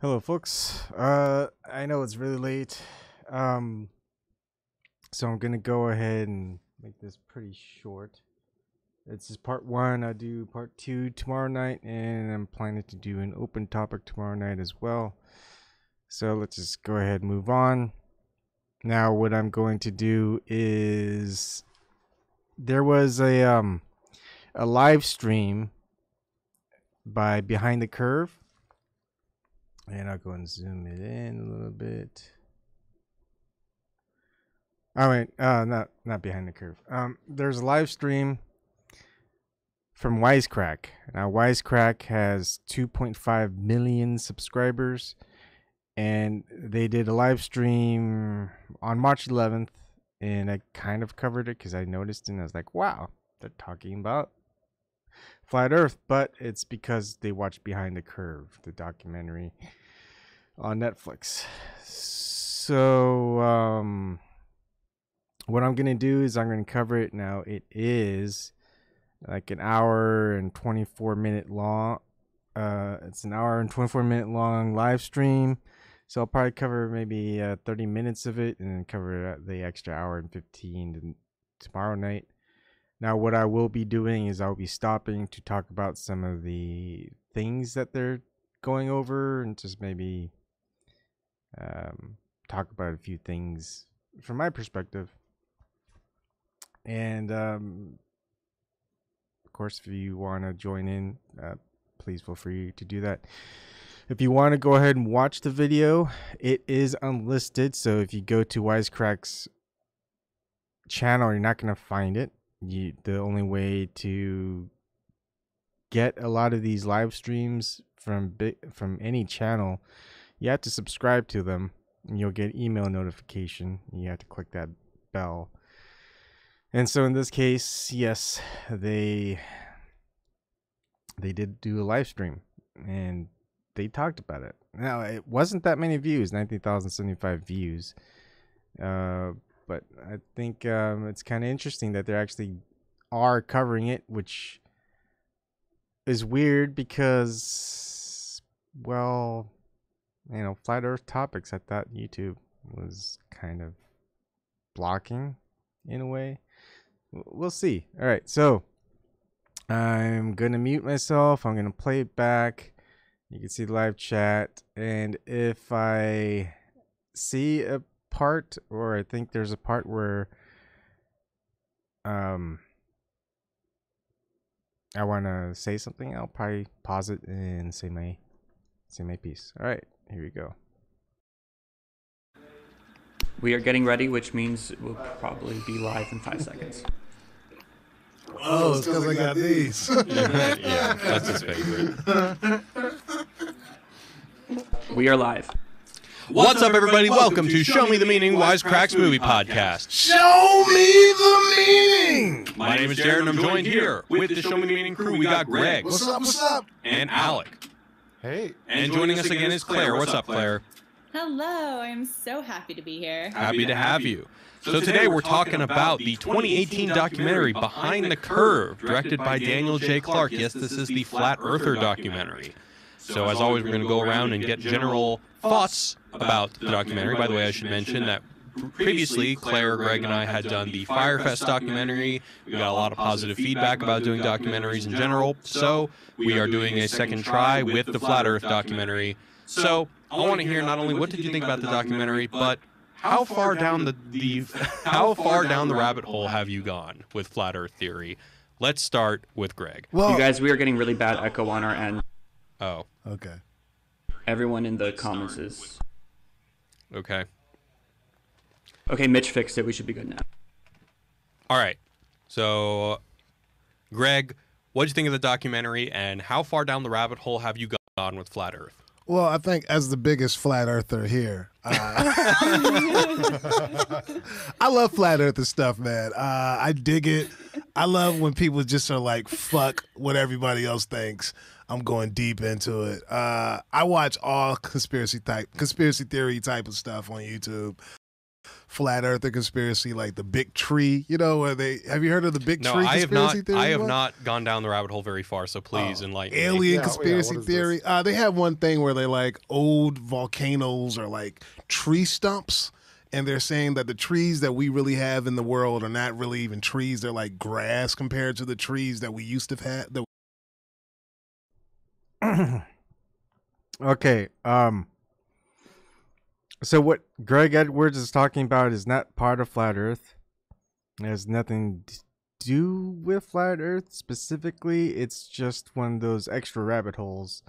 Hello, folks. I know it's really late, so I'm gonna go ahead and make this pretty short. This is part one. I do part two tomorrow night, and I'm planning to do an open topic tomorrow night as well. So let's just go ahead and move on. Now, what I'm going to do is there was a live stream by Behind the Curve. And I'll go and zoom it in a little bit. Oh wait, not Behind the Curve. There's a live stream from Wisecrack. Now Wisecrack has 2.5 million subscribers, and they did a live stream on March 11th, and I kind of covered it because I noticed and I was like, wow, they're talking about flat Earth, but it's because they watched Behind the Curve, the documentary on Netflix. So what I'm gonna do is I'm gonna cover it now. It is like an hour and 24-minute long. It's an hour and 24-minute long live stream. So I'll probably cover maybe 30 minutes of it and then cover the extra hour and 15 tomorrow night. Now, what I will be doing is I'll be stopping to talk about some of the things that they're going over and just maybe talk about a few things from my perspective. And of course, if you want to join in, please feel free to do that. If you want to go ahead and watch the video, it is unlisted. So if you go to Wisecrack's channel, you're not going to find it. The only way to get a lot of these live streams from any channel, you have to subscribe to them, and you'll get email notification. You have to click that bell. And so in this case, yes, they did do a live stream, and they talked about it. Now, it wasn't that many views, 19,075 views. But I think it's kind of interesting that they actually are covering it, which is weird because, well, you know, flat Earth topics I thought YouTube was kind of blocking in a way. We'll see. All right, so I'm going to mute myself. I'm going to play it back. You can see the live chat. And if I see a part, or I think there's a part where I want to say something, I'll probably pause it and say my piece. All right, here we go. We are getting ready, which means we'll probably be live in 5 seconds. Oh, it's because I got these. Yeah, that's his favorite. We are live. What's up, everybody? Welcome to Show Me the Meaning, Wisecrack's movie podcast. Show me the meaning. My name is Jared, and I'm joined here with the Show Me the Meaning crew. We got Greg. What's up? What's up? And Alec. Hey. And joining us again is Claire. What's up, Claire? Hello, I'm so happy to be here. Happy to have you. So today we're talking about the 2018 documentary Behind the Curve, directed by Daniel J. Clark. Yes, this is the Flat Earther documentary. So as always, we're going to go around and get general thoughts about the documentary. By the way, I should mention that previously, Claire, Greg, and I had done the Firefest documentary. We got a lot of positive feedback about doing documentaries in general. So we are doing a second try with the Flat Earth documentary. So I want to hear not only what did you think about the documentary, but how far down how far down the rabbit hole have you gone with flat Earth theory? Let's start with Greg. Well, you guys, we are getting really bad echo on our end. Oh. Okay. Everyone in the comments is... Okay. Okay, Mitch fixed it. We should be good now. All right. So, Greg, what did you think of the documentary, and how far down the rabbit hole have you gone with flat Earth? Well, I think as the biggest flat earther here, I love flat earther stuff, man. I dig it. I love when people just are like, fuck what everybody else thinks. I'm going deep into it. I watch all conspiracy theory type of stuff on YouTube. flat earther conspiracy, like the big tree, you know, where have you heard of the big tree conspiracy theory? I have not gone down the rabbit hole very far, so please enlighten me. Alien conspiracy theory. They have one thing where they like old volcanoes are like tree stumps, and they're saying that the trees that we really have in the world are not really even trees. They're like grass compared to the trees that we used to have had. Okay. So what Greg Edwards is talking about is not part of Flat Earth. It has nothing to do with Flat Earth specifically. It's just one of those extra rabbit holes.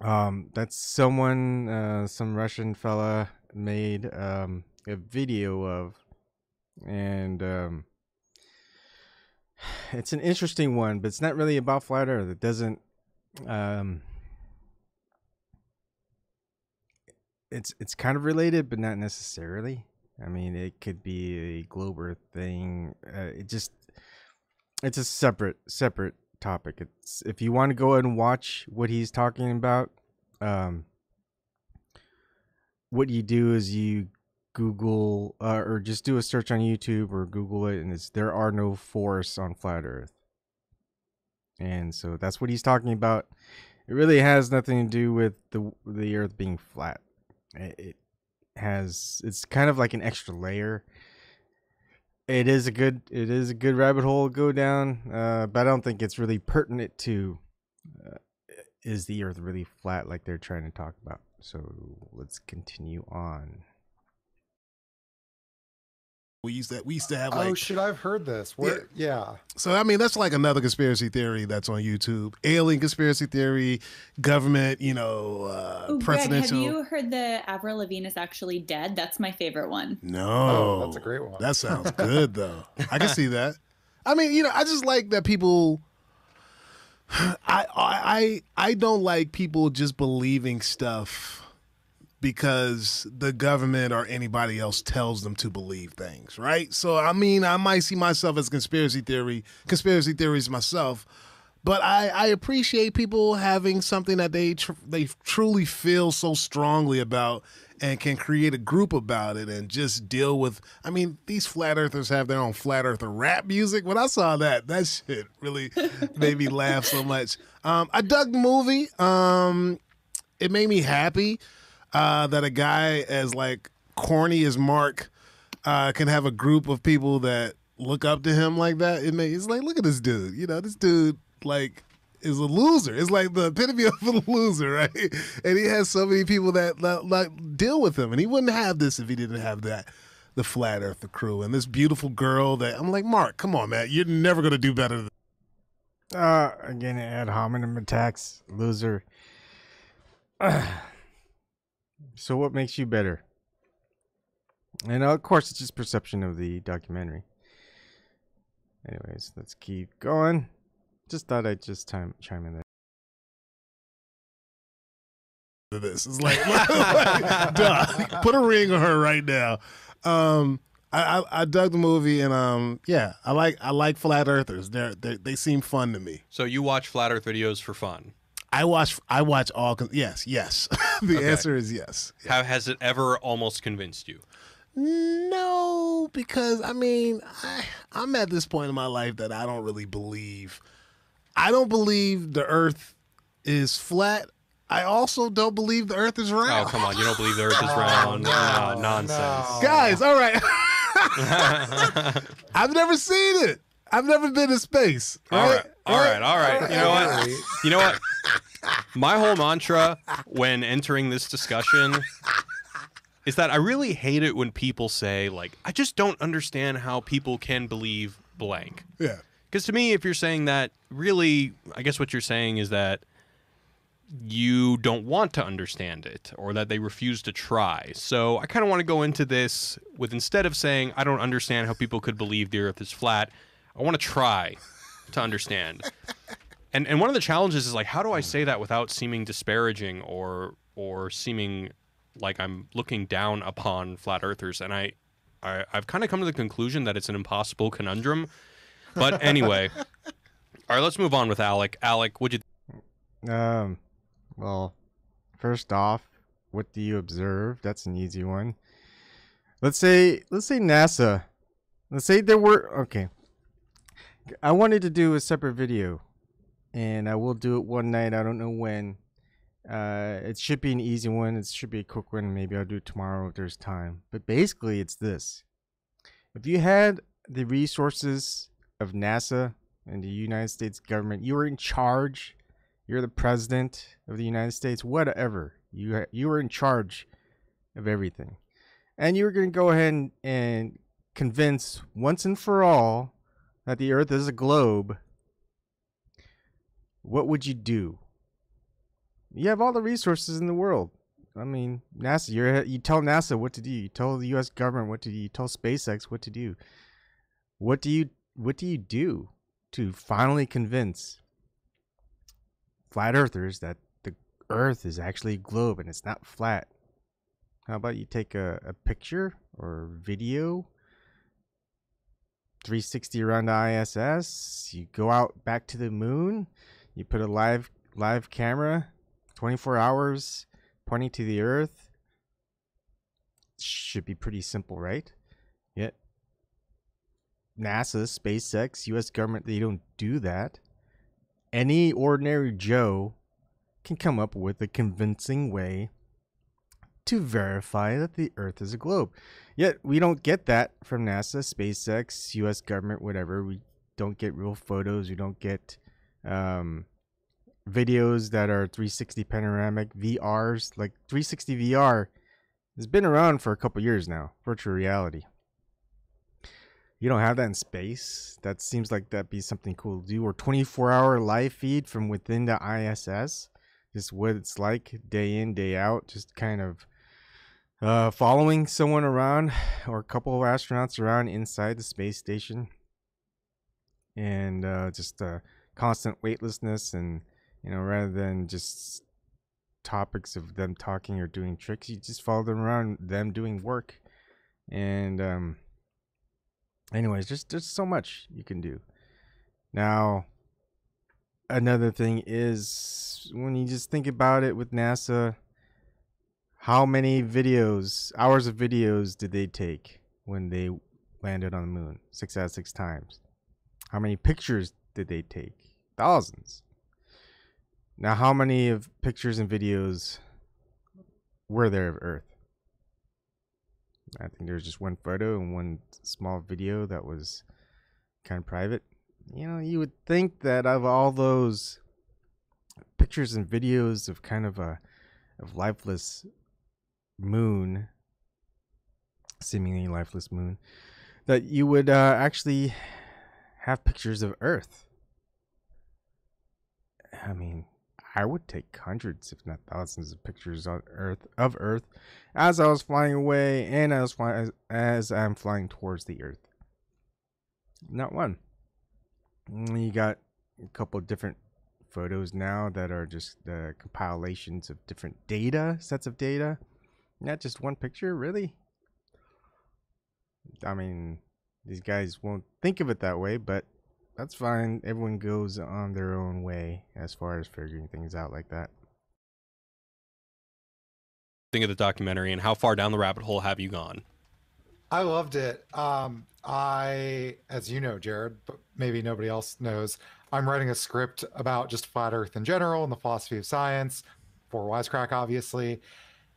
That's someone, some Russian fella made a video of, and it's an interesting one, but it's not really about Flat Earth. It doesn't. It's kind of related, but not necessarily. I mean, it could be a globe Earth thing. It's a separate topic. It's, if you want to go ahead and watch what he's talking about, what you do is you Google or just do a search on YouTube or Google it, and there are no forests on flat Earth. And so that's what he's talking about. It really has nothing to do with the Earth being flat. It's kind of like an extra layer. It is a good rabbit hole to go down, but I don't think it's really pertinent to is the Earth really flat like they're trying to talk about. So let's continue on. We used to have like... Oh shit, I've heard this. Yeah. So I mean, that's like another conspiracy theory that's on YouTube. Alien conspiracy theory, government, presidential... Greg, have you heard the Avril Lavigne is actually dead? That's my favorite one. No. Oh, that's a great one. That sounds good though. I can see that. I mean, I just like that people... I don't like people just believing stuff because the government or anybody else tells them to believe things, right? So, I mean, I might see myself as conspiracy theories myself, but I appreciate people having something that they truly feel so strongly about and can create a group about it and just deal with. I mean, these flat earthers have their own flat earther rap music. When I saw that shit really made me laugh so much. I dug the movie. It made me happy that a guy as like corny as Mark can have a group of people that look up to him like that. It's like, look at this dude. This dude like is a loser. It's like the epitome of a loser, right? And he has so many people that like deal with him, and he wouldn't have this if he didn't have the flat earther crew and this beautiful girl that I'm like, Mark, come on, man, you're never gonna do better than. Again, ad hominem attacks, loser. So what makes you better? And of course, it's just perception of the documentary. Anyways, let's keep going. Just thought I'd just chime in there. This is like duh, put a ring on her right now. I dug the movie, and yeah, I like flat earthers. They seem fun to me. So you watch flat Earth videos for fun? I watch all. Yes. The answer is yes. How has it ever almost convinced you? No, because I mean, I'm at this point in my life that I don't really believe. I don't believe the Earth is flat. I also don't believe the Earth is round. Oh, come on. You don't believe the Earth is round? No, nonsense. No. Guys, all right. I've never seen it. I've never been to space. Right? All right. You know what? My whole mantra when entering this discussion is that I really hate it when people say, like, I just don't understand how people can believe blank. Yeah. Because to me, if you're saying that, really, I guess what you're saying is that you don't want to understand it or that they refuse to try. So I kind of want to go into this with, instead of saying I don't understand how people could believe the Earth is flat, I want to try to understand. And one of the challenges is, like, how do I say that without seeming disparaging or seeming like I'm looking down upon flat earthers? And I've kind of come to the conclusion that it's an impossible conundrum. But anyway, all right, let's move on with Alec. Alec, what'd you... Well, first off, what do you observe? That's an easy one. Let's say NASA. Let's say there were okay. I wanted to do a separate video, and I will do it one night. I don't know when. It should be an easy one. It should be a quick one. Maybe I'll do it tomorrow if there's time. But basically, it's this: if you had the resources of NASA and the United States government, you were in charge. You're the president of the United States. Whatever, you were in charge of everything, and you were going to go ahead and convince once and for all that the Earth is a globe. What would you do? You have all the resources in the world. I mean, NASA. You tell NASA what to do. You tell the U.S. government what to do. You tell SpaceX what to do. What do you do to finally convince flat earthers that the Earth is actually a globe and it's not flat? How about you take a picture or video, 360 around the ISS. You go out back to the moon. You put a live camera, 24 hours, pointing to the Earth. Should be pretty simple, right? Yet NASA, SpaceX, U.S. government, they don't do that. Any ordinary Joe can come up with a convincing way to verify that the Earth is a globe. Yet we don't get that from NASA, SpaceX, U.S. government, whatever. We don't get real photos. We don't get videos that are 360 panoramic VRs. Like 360 VR has been around for a couple years now. Virtual reality. You don't have that in space. That seems like that'd be something cool to do. Or 24-hour live feed from within the ISS. Just what it's like day in, day out. Just kind of following someone around or a couple of astronauts around inside the space station. And just constant weightlessness, and rather than just topics of them talking or doing tricks, you just follow them around, them doing work. And anyways, just so much you can do. Now, another thing is, when you just think about it with NASA, how many hours of videos did they take when they landed on the moon? 6 out of 6 times. How many pictures did they take? Thousands. Now, how many of pictures and videos were there of Earth? I think there's just one photo and one small video that was kind of private. You would think that of all those pictures and videos of kind of lifeless moon, seemingly lifeless moon, that you would actually have pictures of Earth. I mean, I would take hundreds, if not thousands, of pictures of Earth as I was flying away, and as I'm flying towards the Earth. Not one. You got a couple of different photos now that are just compilations of different sets of data. Not just one picture, really. I mean, these guys won't think of it that way, but that's fine. Everyone goes on their own way as far as figuring things out like that. Think of the documentary, and how far down the rabbit hole have you gone? I loved it. As you know, Jared, but maybe nobody else knows, I'm writing a script about just flat Earth in general and the philosophy of science for Wisecrack, obviously.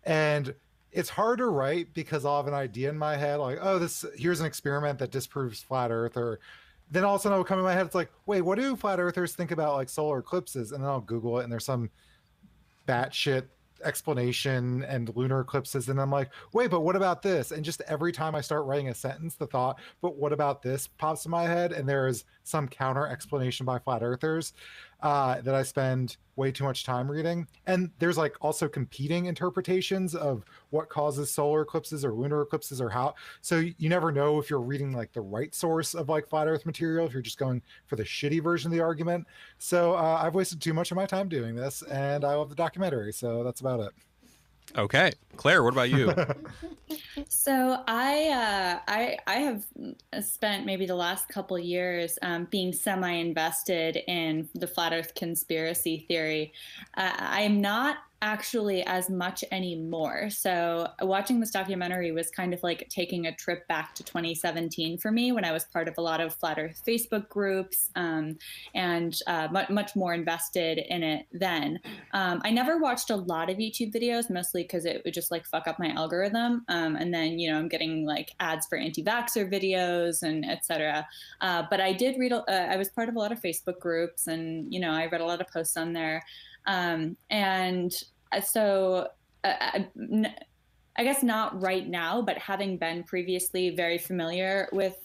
And it's hard to write because I'll have an idea in my head, like, oh, here's an experiment that disproves flat Earth, or then all of a sudden it'll come in my head, it's like, wait, what do flat earthers think about like solar eclipses? And then I'll Google it, and there's some batshit explanation and lunar eclipses, and I'm like, wait, but what about this? And just every time I start writing a sentence, the thought, but what about this, pops in my head, and there is some counter explanation by flat earthers that I spend way too much time reading. And there's like also competing interpretations of what causes solar eclipses or lunar eclipses, or how. So you never know if you're reading like the right source of like flat earth material, if you're just going for the shitty version of the argument. So I've wasted too much of my time doing this, and I love the documentary. So that's about it. Okay, Claire, what about you? So I have spent maybe the last couple years being semi-invested in the flat Earth conspiracy theory. I am not actually as much anymore. So watching this documentary was kind of like taking a trip back to 2017 for me, when I was part of a lot of Flat Earth Facebook groups, and much more invested in it then. I never watched a lot of YouTube videos, mostly because it would just like fuck up my algorithm. And then, you know, I'm getting like ads for anti-vaxxer videos and etc. But I did read, I was part of a lot of Facebook groups, and, you know, I read a lot of posts on there. And so I guess not right now, but having been previously very familiar with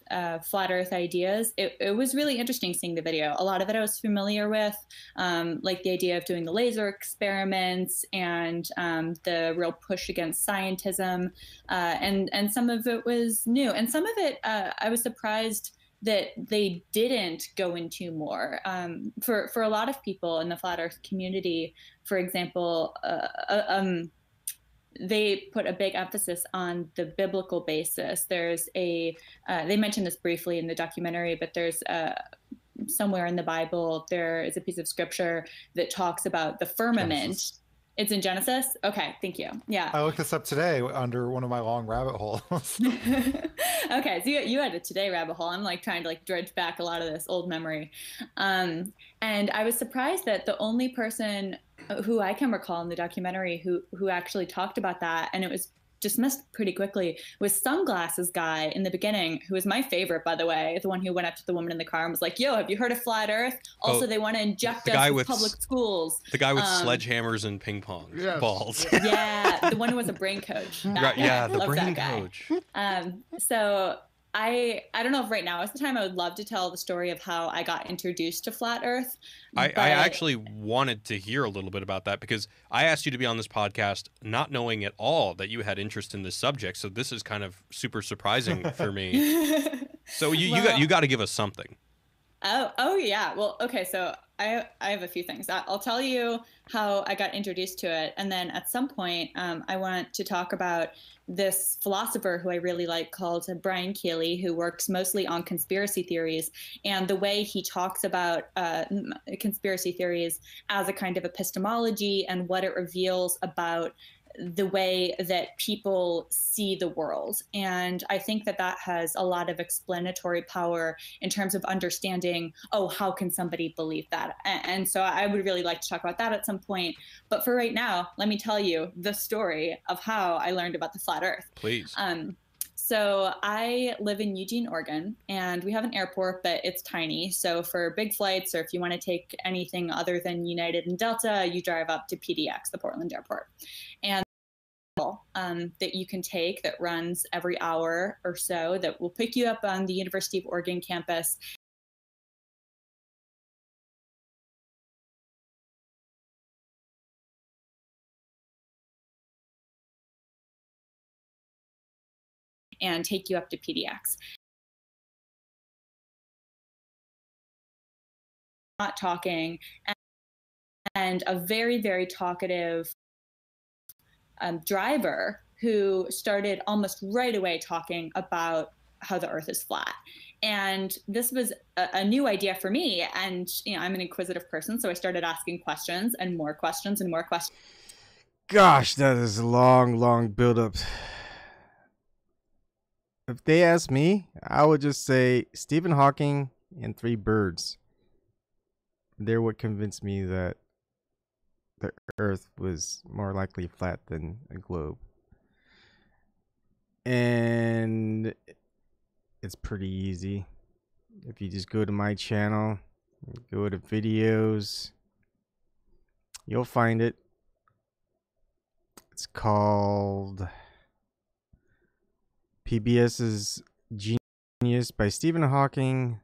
flat Earth ideas, it was really interesting seeing the video. A lot of it I was familiar with, like the idea of doing the laser experiments and the real push against scientism, and some of it was new, and some of it I was surprised that they didn't go into more. For a lot of people in the flat Earth community, for example, they put a big emphasis on the biblical basis. There's they mentioned this briefly in the documentary, but there's somewhere in the Bible, there is a piece of scripture that talks about the firmament. Genesis. It's in Genesis? Okay, thank you. Yeah. I looked this up today under one of my long rabbit holes. Okay, so you had a today rabbit hole. I'm like trying to like dredge back a lot of this old memory. And I was surprised that the only person who I can recall in the documentary who actually talked about that, and it was dismissed pretty quickly, was Sunglasses Guy in the beginning, who was my favorite, by the way, the one who went up to the woman in the car and was like, yo, have you heard of flat Earth? Also, they want to inject us with public schools. The guy with sledgehammers and ping pong balls. Yeah, the one who was a brain coach. Right, yeah, the brain coach. So I don't know if right now is the time. I would love to tell the story of how I got introduced to flat Earth. I actually wanted to hear a little bit about that, because I asked you to be on this podcast not knowing at all that you had interest in this subject. So this is kind of super surprising for me. So you got to give us something. Oh yeah. Well, okay. So I have a few things. I'll tell you how I got introduced to it, and then at some point, I want to talk about this philosopher who I really like called Brian Keeley, who works mostly on conspiracy theories, and the way he talks about conspiracy theories as a kind of epistemology and what it reveals about the way that people see the world. And I think that that has a lot of explanatory power in terms of understanding, oh, how can somebody believe that? And so I would really like to talk about that at some point. But for right now, let me tell you the story of how I learned about the flat Earth. Please. So I live in Eugene, Oregon, and we have an airport, but it's tiny. So for big flights, or if you want to take anything other than United and Delta, you drive up to PDX, the Portland airport. And that you can take that runs every hour or so that will pick you up on the University of Oregon campus. And take you up to PDX. Not talking, and a very, very talkative driver who started almost right away talking about how the Earth is flat. And this was a new idea for me. And, you know, I'm an inquisitive person, so I started asking questions and more questions and more questions. Gosh, that is a long build-up. If they ask me, I would just say Stephen Hawking and 3 birds. They're what convinced me that the Earth was more likely flat than a globe. And it's pretty easy. If you just go to my channel, go to videos, you'll find it. It's called PBS's Genius by Stephen Hawking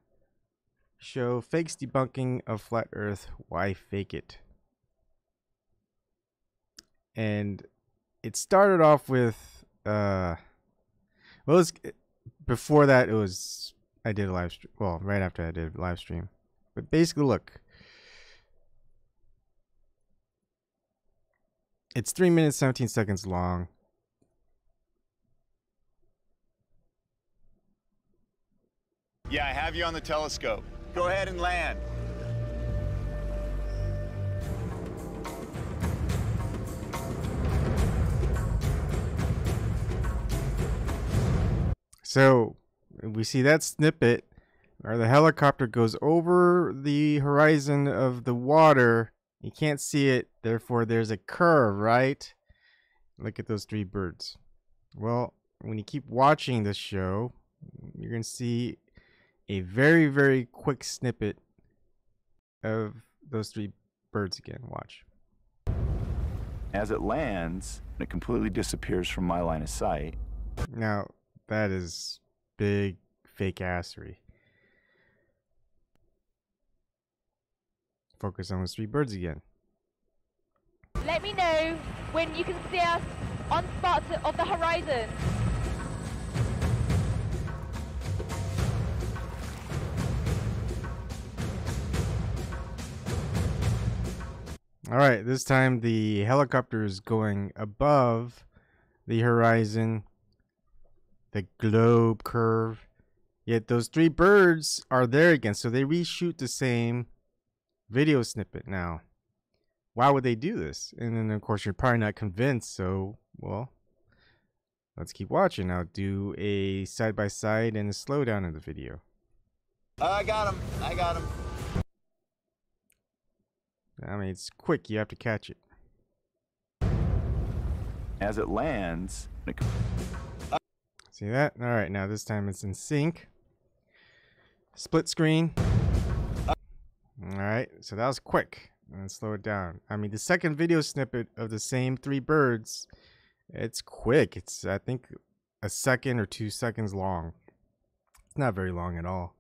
Show Fakes Debunking of Flat Earth, Why Fake It? And it started off with before that, it was I did a live stream. Well, right after I did a live stream. But basically, look, it's 3 minutes 17 seconds long. Yeah, I have you on the telescope. Go ahead and land. So we see that snippet where the helicopter goes over the horizon of the water. You can't see it, therefore there's a curve, right? Look at those three birds. Well, when you keep watching this show, you're going to see a very, very quick snippet of those three birds again. Watch. As it lands, it completely disappears from my line of sight. Now, that is big fake assery. Focus on those three birds again. Let me know when you can see us on spots of the horizon. All right, this time the helicopter is going above the horizon, the globe curve. Yet those three birds are there again, so they reshoot the same video snippet now. Why would they do this? And then, of course, you're probably not convinced, so, well, let's keep watching. I'll do a side-by-side and a slowdown of the video. I got him. I got him. I mean, it's quick. You have to catch it. As it lands, See that? All right, now this time it's in sync. Split screen. All right, so that was quick. And slow it down. I mean, the second video snippet of the same three birds, it's quick. It's, I think, a second or 2 seconds long. It's not very long at all.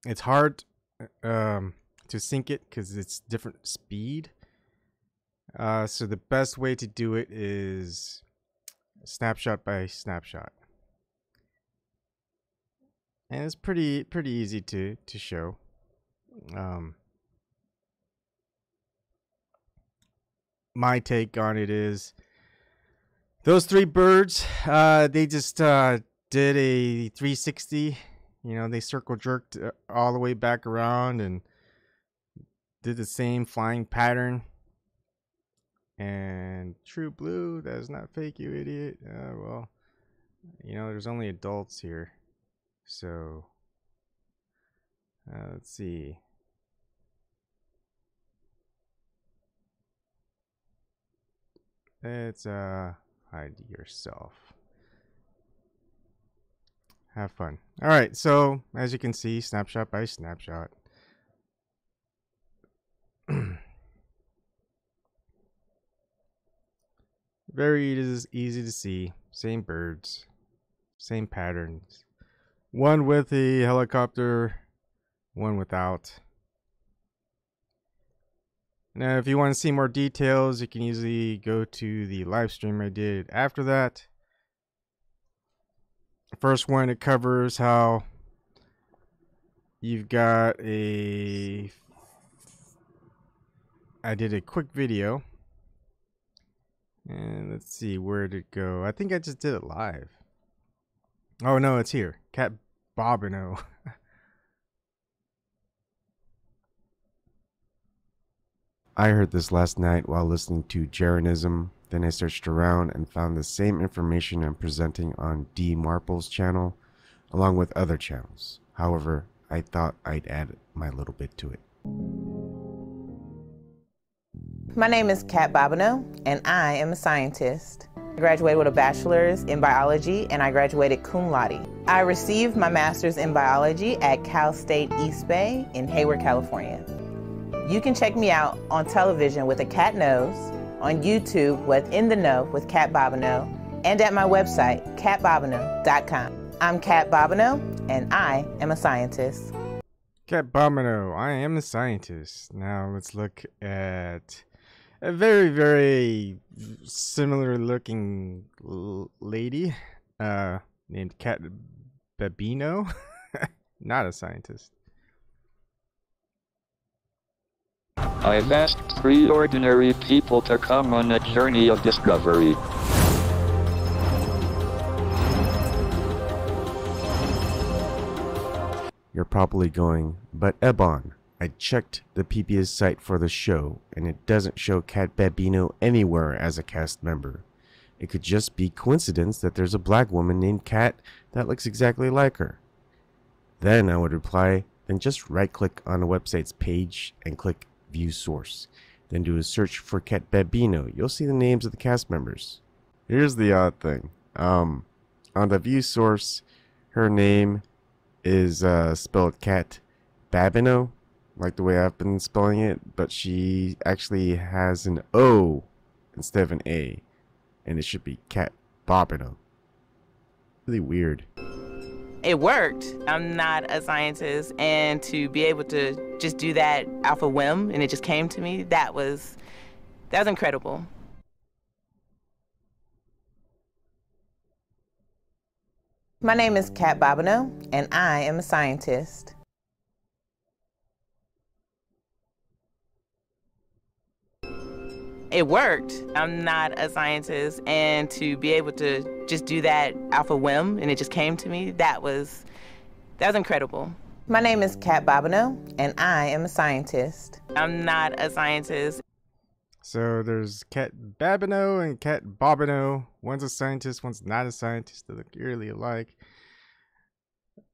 It's hard to sync it because it's different speed. So the best way to do it is snapshot by snapshot. And it's pretty easy to show. My take on it is those three birds, they just did a 360. You know, they circle jerked all the way back around and did the same flying pattern. And True Blue, that is not fake, you idiot. Well, you know, there's only adults here. So, let's see. Let's hide yourself. Have fun. All right, so as you can see, snapshot by snapshot. Very easy to see. Same birds, same patterns. One with a helicopter, one without. Now, if you want to see more details, you can easily go to the live stream I did after that. First one, it covers how you've got a... I did a quick video. And let's see, where did it go? I think I just did it live. Oh, no, it's here. Cat Bobino. I heard this last night while listening to Jeranism. Then I searched around and found the same information I'm presenting on D Marple's channel, along with other channels. However, I thought I'd add my little bit to it. My name is Kat Bobino, and I am a scientist. I graduated with a bachelor's in biology, and I graduated cum laude. I received my master's in biology at Cal State East Bay in Hayward, California. You can check me out on television with a cat nose, on YouTube with In the Know with Kat Bobino, and at my website, katbobino.com. I'm Kat Bobino, and I am a scientist. Kat Bobino, I am a scientist. Now let's look at a very, very similar looking lady named Kat Bobino. Not a scientist. I've asked 3 ordinary people to come on a journey of discovery. You're probably going, but Ebon, I checked the PBS site for the show, and it doesn't show Kat Bobino anywhere as a cast member. It could just be coincidence that there's a black woman named Kat that looks exactly like her. Then I would reply, then just right-click on the website's page and click View Source. Then do a search for Kat Babino. You'll see the names of the cast members. Here's the odd thing. On the View Source, her name is spelled Kat Babino, like the way I've been spelling it, but she actually has an O instead of an A, and it should be Kat Babino. Really weird. It worked. I'm not a scientist, and to be able to just do that off a whim, and it just came to me, that was incredible. My name is Kat Babino, and I am a scientist. It worked. I'm not a scientist, and to be able to just do that off a whim, and it just came to me, that was incredible. My name is Kat Babino, and I am a scientist. I'm not a scientist. So there's Kat Babino and Kat Bobino. One's a scientist, one's not a scientist. They look eerily alike.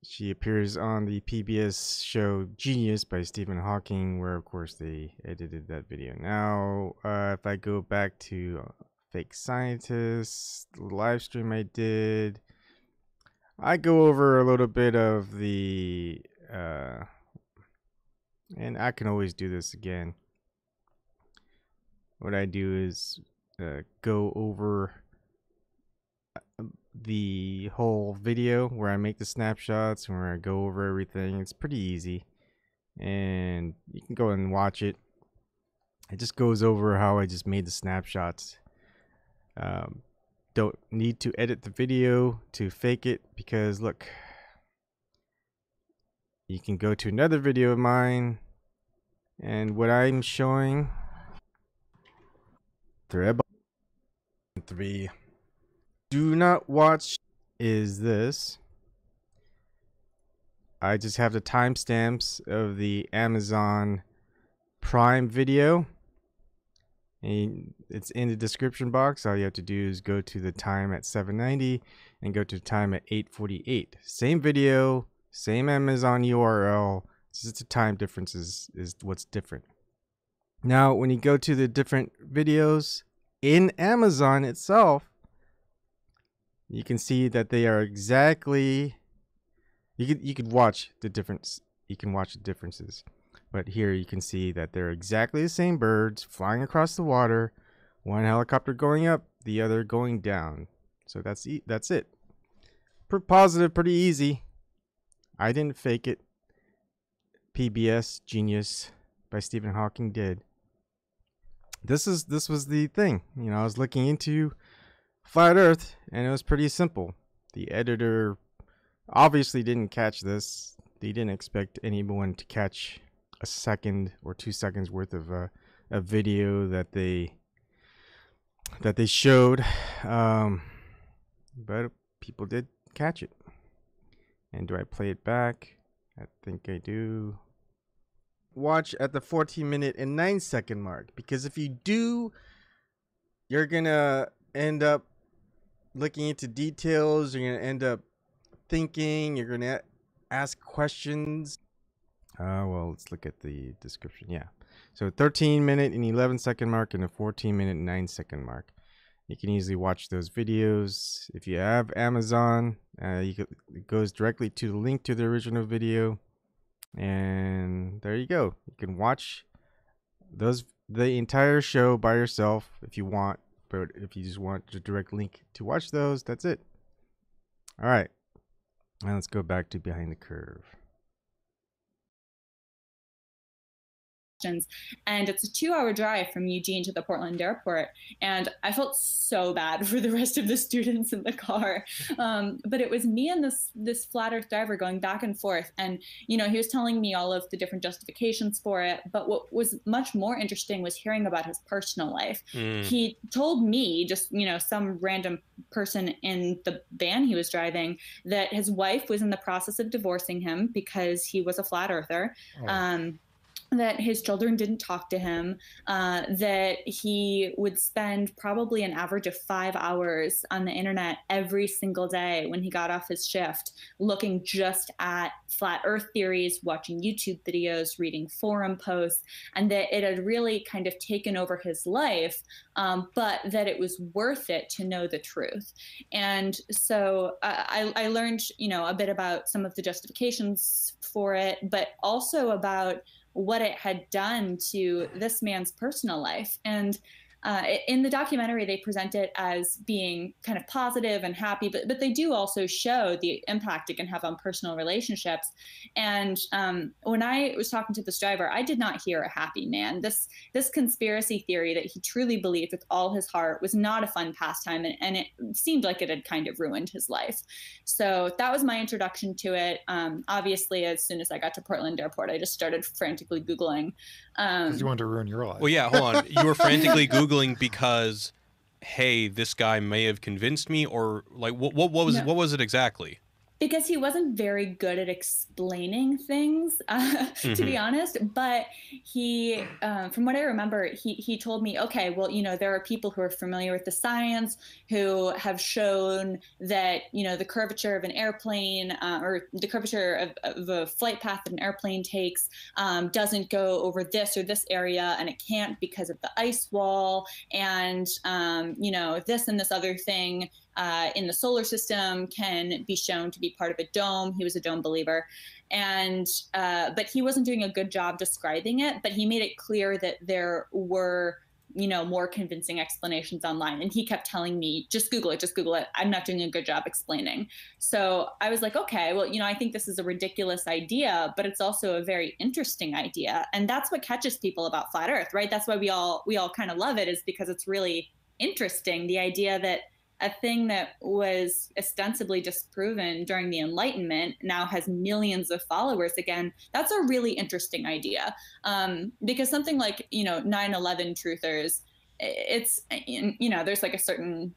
She appears on the PBS show Genius by Stephen Hawking, where of course they edited that video. Now, if I go back to Fake Scientists, the live stream I did, I go over a little bit of the, and I can always do this again. What I do is go over the whole video where I make the snapshots and where I go over everything. It's pretty easy, and you can go and watch it. It just goes over how I just made the snapshots. Don't need to edit the video to fake it, because look, you can go to another video of mine, and what I'm showing through Ebon 3 do not watch is this. I just have the timestamps of the Amazon Prime video, and it's in the description box. All you have to do is go to the time at 7:90 and go to the time at 8:48. Same video, same Amazon URL, just the time differences is what's different. Now, when you go to the different videos in Amazon itself, you can see that they are exactly, you could watch the difference, you can watch the differences. But here you can see that they're exactly the same birds flying across the water, one helicopter going up, the other going down. So that's it. Pretty positive, pretty easy. I didn't fake it. PBS Genius by Stephen Hawking did. This was the thing. You know, I was looking into Flat Earth, and it was pretty simple. The editor obviously didn't catch this. They didn't expect anyone to catch a second or 2 seconds worth of a video that they showed, but people did catch it. And do I play it back? I think I do. Watch at the 14-minute and 9-second mark, because if you do, you're gonna end up looking into details. You're gonna end up thinking. You're gonna ask questions. Well, let's look at the description. Yeah, so 13-minute and 11-second mark and a 14-minute and 9-second mark. You can easily watch those videos if you have Amazon. It goes directly to the link to the original video, and there you go. You can watch the entire show by yourself if you want, but if you just want the direct link to watch those, that's it. All right, now let's go back to Behind the Curve. And it's a 2-hour drive from Eugene to the Portland airport, and I felt so bad for the rest of the students in the car, but it was me and this flat earth driver going back and forth, and you know, he was telling me all of the different justifications for it, but what was much more interesting was hearing about his personal life. He told me, just, you know, some random person in the van he was driving, that his wife was in the process of divorcing him because he was a flat earther. that his children didn't talk to him, that he would spend probably an average of 5 hours on the internet every single day when he got off his shift, looking just at flat earth theories, watching YouTube videos, reading forum posts, and that it had really kind of taken over his life, but that it was worth it to know the truth. And so I learned, a bit about some of the justifications for it, but also about what it had done to this man's personal life. And in the documentary, they present it as being kind of positive and happy, but they do also show the impact it can have on personal relationships. And when I was talking to this driver, I did not hear a happy man. This conspiracy theory that he truly believed with all his heart was not a fun pastime, and it seemed like it had kind of ruined his life. So that was my introduction to it. Obviously, as soon as I got to Portland Airport, I just started frantically Googling. Because you wanted to ruin your life. Well, yeah, hold on. You were frantically Googling because, hey, this guy may have convinced me, or like, what was it exactly? Because he wasn't very good at explaining things, to be honest. But he, from what I remember, he told me, okay, well, there are people who are familiar with the science who have shown that, the curvature of an airplane or the curvature of a flight path that an airplane takes doesn't go over this or this area, and it can't because of the ice wall, and, this and this other thing in the solar system can be shown to be part of a dome. He was a dome believer. And but he wasn't doing a good job describing it, but he made it clear that there were, more convincing explanations online. And he kept telling me, just Google it, just Google it. I'm not doing a good job explaining. So I was like, okay, well, I think this is a ridiculous idea, but it's also a very interesting idea. And that's what catches people about flat Earth, right? That's why we all kind of love it, is because it's really interesting. The idea that a thing that was ostensibly disproven during the Enlightenment now has millions of followers again. That's a really interesting idea, because something like 9/11 truthers, it's there's like a certain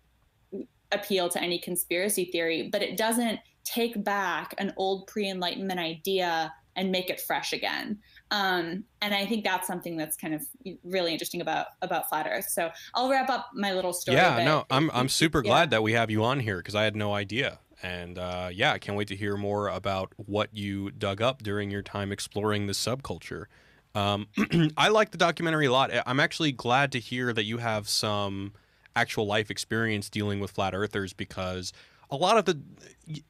appeal to any conspiracy theory, but it doesn't take back an old pre-Enlightenment idea and make it fresh again. And I think that's something that's kind of really interesting about Flat Earth. So I'll wrap up my little story. Yeah, no, I'm super glad that we have you on here, because I had no idea. And I can't wait to hear more about what you dug up during your time exploring the subculture. I like the documentary a lot. I'm actually glad to hear that you have some actual life experience dealing with flat earthers, because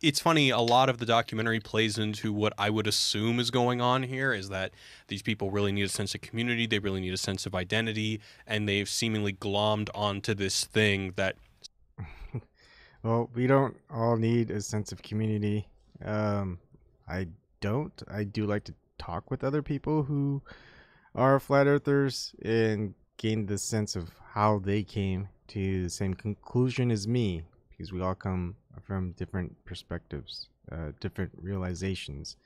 it's funny, a lot of the documentary plays into what I would assume is going on here, is that these people really need a sense of community, they really need a sense of identity, and they've seemingly glommed onto this thing that... Well, we don't all need a sense of community. I do like to talk with other people who are flat earthers and gain the sense of how they came to the same conclusion as me, because we all come from different perspectives, different realizations.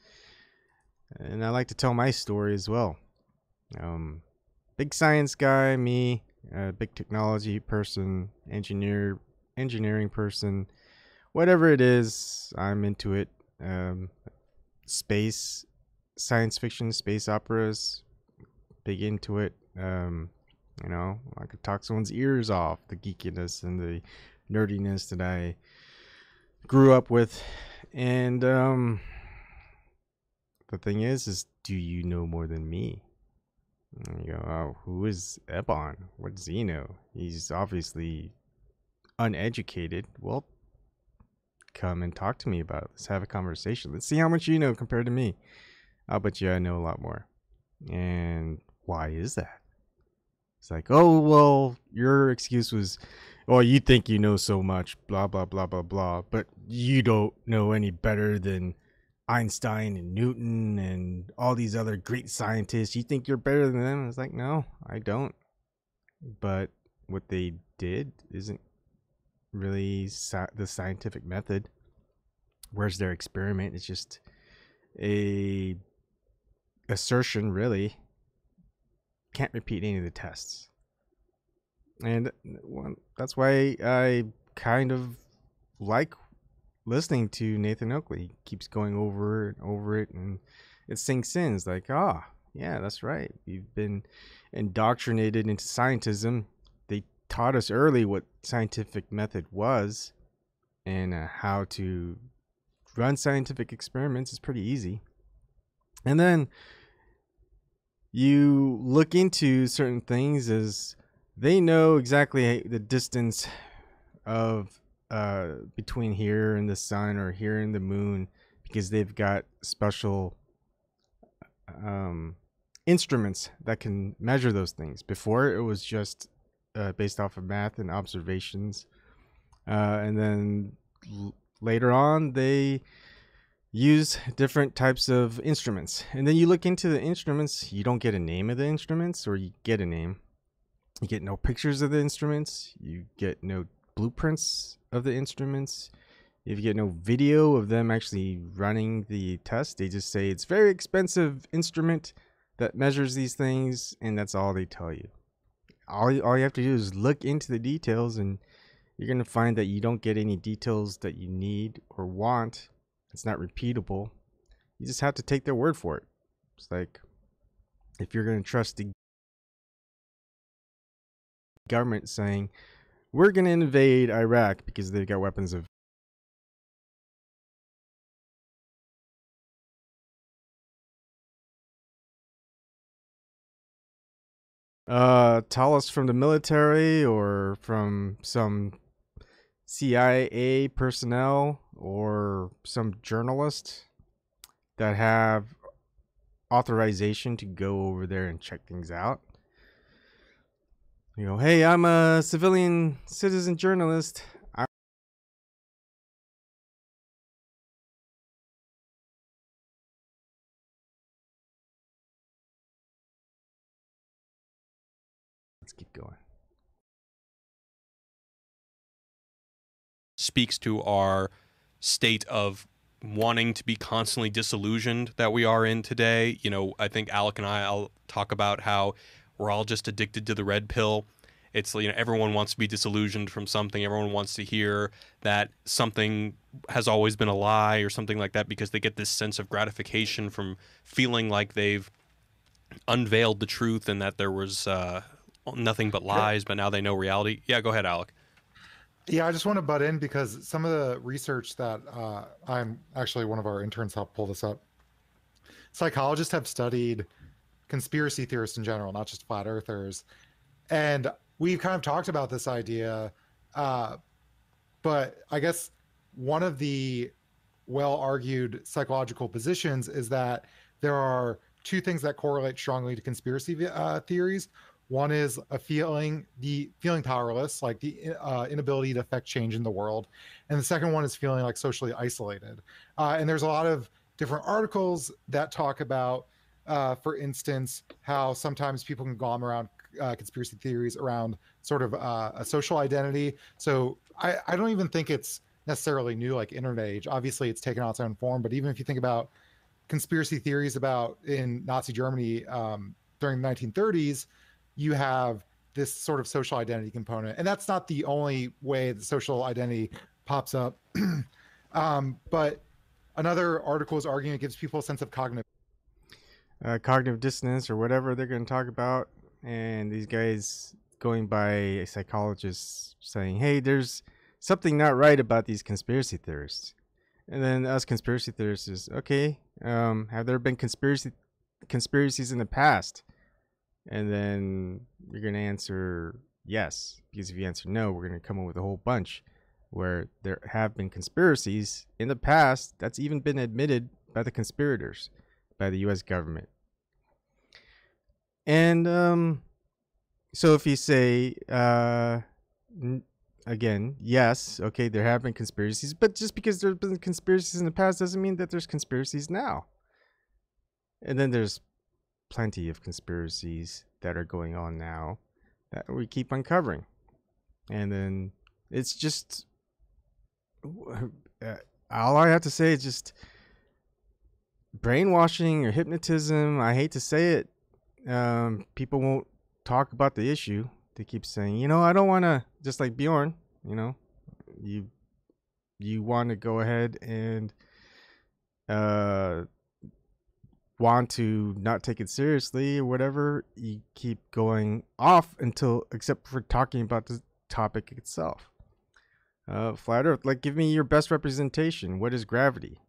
And I like to tell my story as well. Big science guy, me, big technology person, engineering person, whatever it is, I'm into it. Space, science fiction, space operas, big into it. I could talk someone's ears off, the geekiness and the nerdiness that I grew up with. And the thing is do you know more than me? And you go, oh, who is Ebon? What does he know? He's obviously uneducated. Well, come and talk to me about it. Let's have a conversation. Let's see how much you know compared to me. I'll bet you I know a lot more. And why is that? It's like, oh, well, your excuse was, oh, you think you know so much, blah, blah, blah, blah, blah, but you don't know any better than Einstein and Newton and all these other great scientists. You think you're better than them? It's like, no, I don't. But what they did isn't really the scientific method. Where's their experiment? It's just a assertion, really. Can't repeat any of the tests. And that's why I kind of like listening to Nathan Oakley. He keeps going over and over it, and it sinks in. It's like, Yeah, that's right. We've been indoctrinated into scientism. They taught us early what scientific method was and how to run scientific experiments is pretty easy. And then you look into certain things as they know exactly the distance of between here and the sun or here and the moon because they've got special instruments that can measure those things. Before it was just based off of math and observations, and then later on they use different types of instruments. And then you look into the instruments, you don't get a name of the instruments, or you get a name. You get no pictures of the instruments. You get no blueprints of the instruments. You get no video of them actually running the test. They just say it's very expensive instrument that measures these things, and that's all they tell you. All you have to do is look into the details, and you're going to find that you don't get any details that you need or want. It's not repeatable. You just have to take their word for it. It's like if you're going to trust the government saying, we're going to invade Iraq because they've got weapons of tell us from the military or from some CIA personnel or some journalist that have authorization to go over there and check things out. You know, hey, I'm a civilian citizen journalist. Let's keep going. Speaks to our state of wanting to be constantly disillusioned that we are in today. You know, I think Alec and I'll talk about how we're all just addicted to the red pill. It's, you know, everyone wants to be disillusioned from something. Everyone wants to hear that something has always been a lie or something like that because they get this sense of gratification from feeling like they've unveiled the truth and that there was nothing but lies, but now they know reality. Yeah, go ahead, Alec. Yeah, I just want to butt in because some of the research that I'm actually one of our interns helped pull this up. Psychologists have studied conspiracy theorists in general, not just flat earthers. And we've kind of talked about this idea, but I guess one of the well-argued psychological positions is that there are two things that correlate strongly to conspiracy theories. One is the feeling powerless, like the inability to affect change in the world. And the second one is feeling like socially isolated. And there's a lot of different articles that talk about, for instance, how sometimes people can glom around conspiracy theories around sort of a social identity. So I don't even think it's necessarily new like internet age. Obviously, it's taken on its own form. But even if you think about conspiracy theories about in Nazi Germany during the 1930s, you have this sort of social identity component. And that's not the only way the social identity pops up. But another article is arguing it gives people a sense of cognitive dissonance or whatever they're going to talk about. And these guys going by a psychologist saying, hey, there's something not right about these conspiracy theorists. And then us conspiracy theorists is, okay, have there been conspiracies in the past? And then you're going to answer yes, because if you answer no, we're going to come up with a whole bunch where there have been conspiracies in the past that's even been admitted by the conspirators, by the U.S. government. And so if you say, again, yes, okay, there have been conspiracies, but just because there have been conspiracies in the past doesn't mean that there's conspiracies now. And then there's plenty of conspiracies that are going on now that we keep uncovering. And then it's just all I have to say is just brainwashing or hypnotism. I hate to say it. People won't talk about the issue. They keep saying, you know, I don't want to, just like Bjorn, you know, you want to go ahead and want to not take it seriously or whatever, you keep going off except for talking about the topic itself. Flat Earth, like, give me your best representation. What is gravity?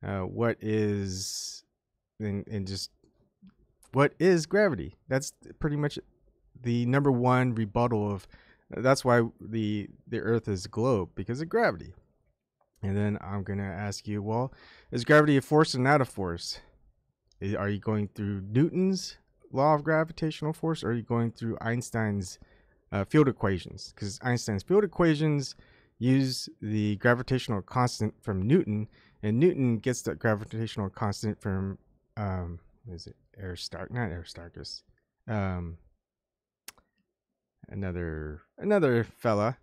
What is, and just, what is gravity? That's pretty much the number one rebuttal of, that's why the Earth is a globe, because of gravity. And then I'm going to ask you, well, is gravity a force or not a force? Are you going through Newton's law of gravitational force, or are you going through Einstein's field equations? Because Einstein's field equations use the gravitational constant from Newton, and Newton gets that gravitational constant from, is it Aristarchus? Not Aristarchus. Another fella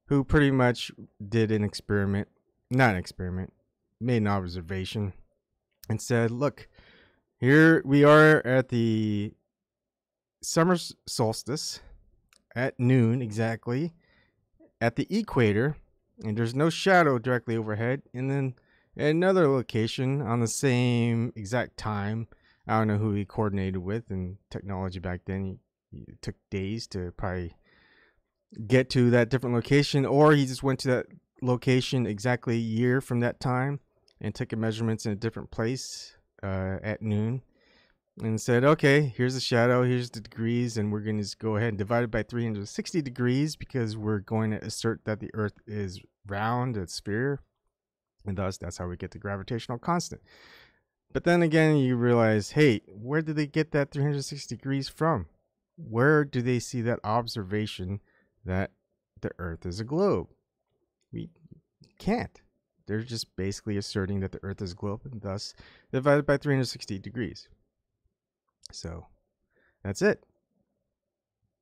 who pretty much did an experiment, not an experiment, made an observation and said, look, here we are at the summer solstice at noon exactly at the equator, and there's no shadow directly overhead. And then at another location on the same exact time, I don't know who he coordinated with, and technology back then, it took days to probably get to that different location, or he just went to that location exactly a year from that time and took measurements in a different place at noon and said, okay, here's the shadow, here's the degrees, and we're going to just go ahead and divide it by 360 degrees because we're going to assert that the Earth is round, a sphere, and thus that's how we get the gravitational constant. But then again, you realize, hey, where did they get that 360 degrees from? Where do they see that observation that the Earth is a globe? We can't. They're just basically asserting that the Earth is a globe, and thus divided by 360 degrees. So that's it.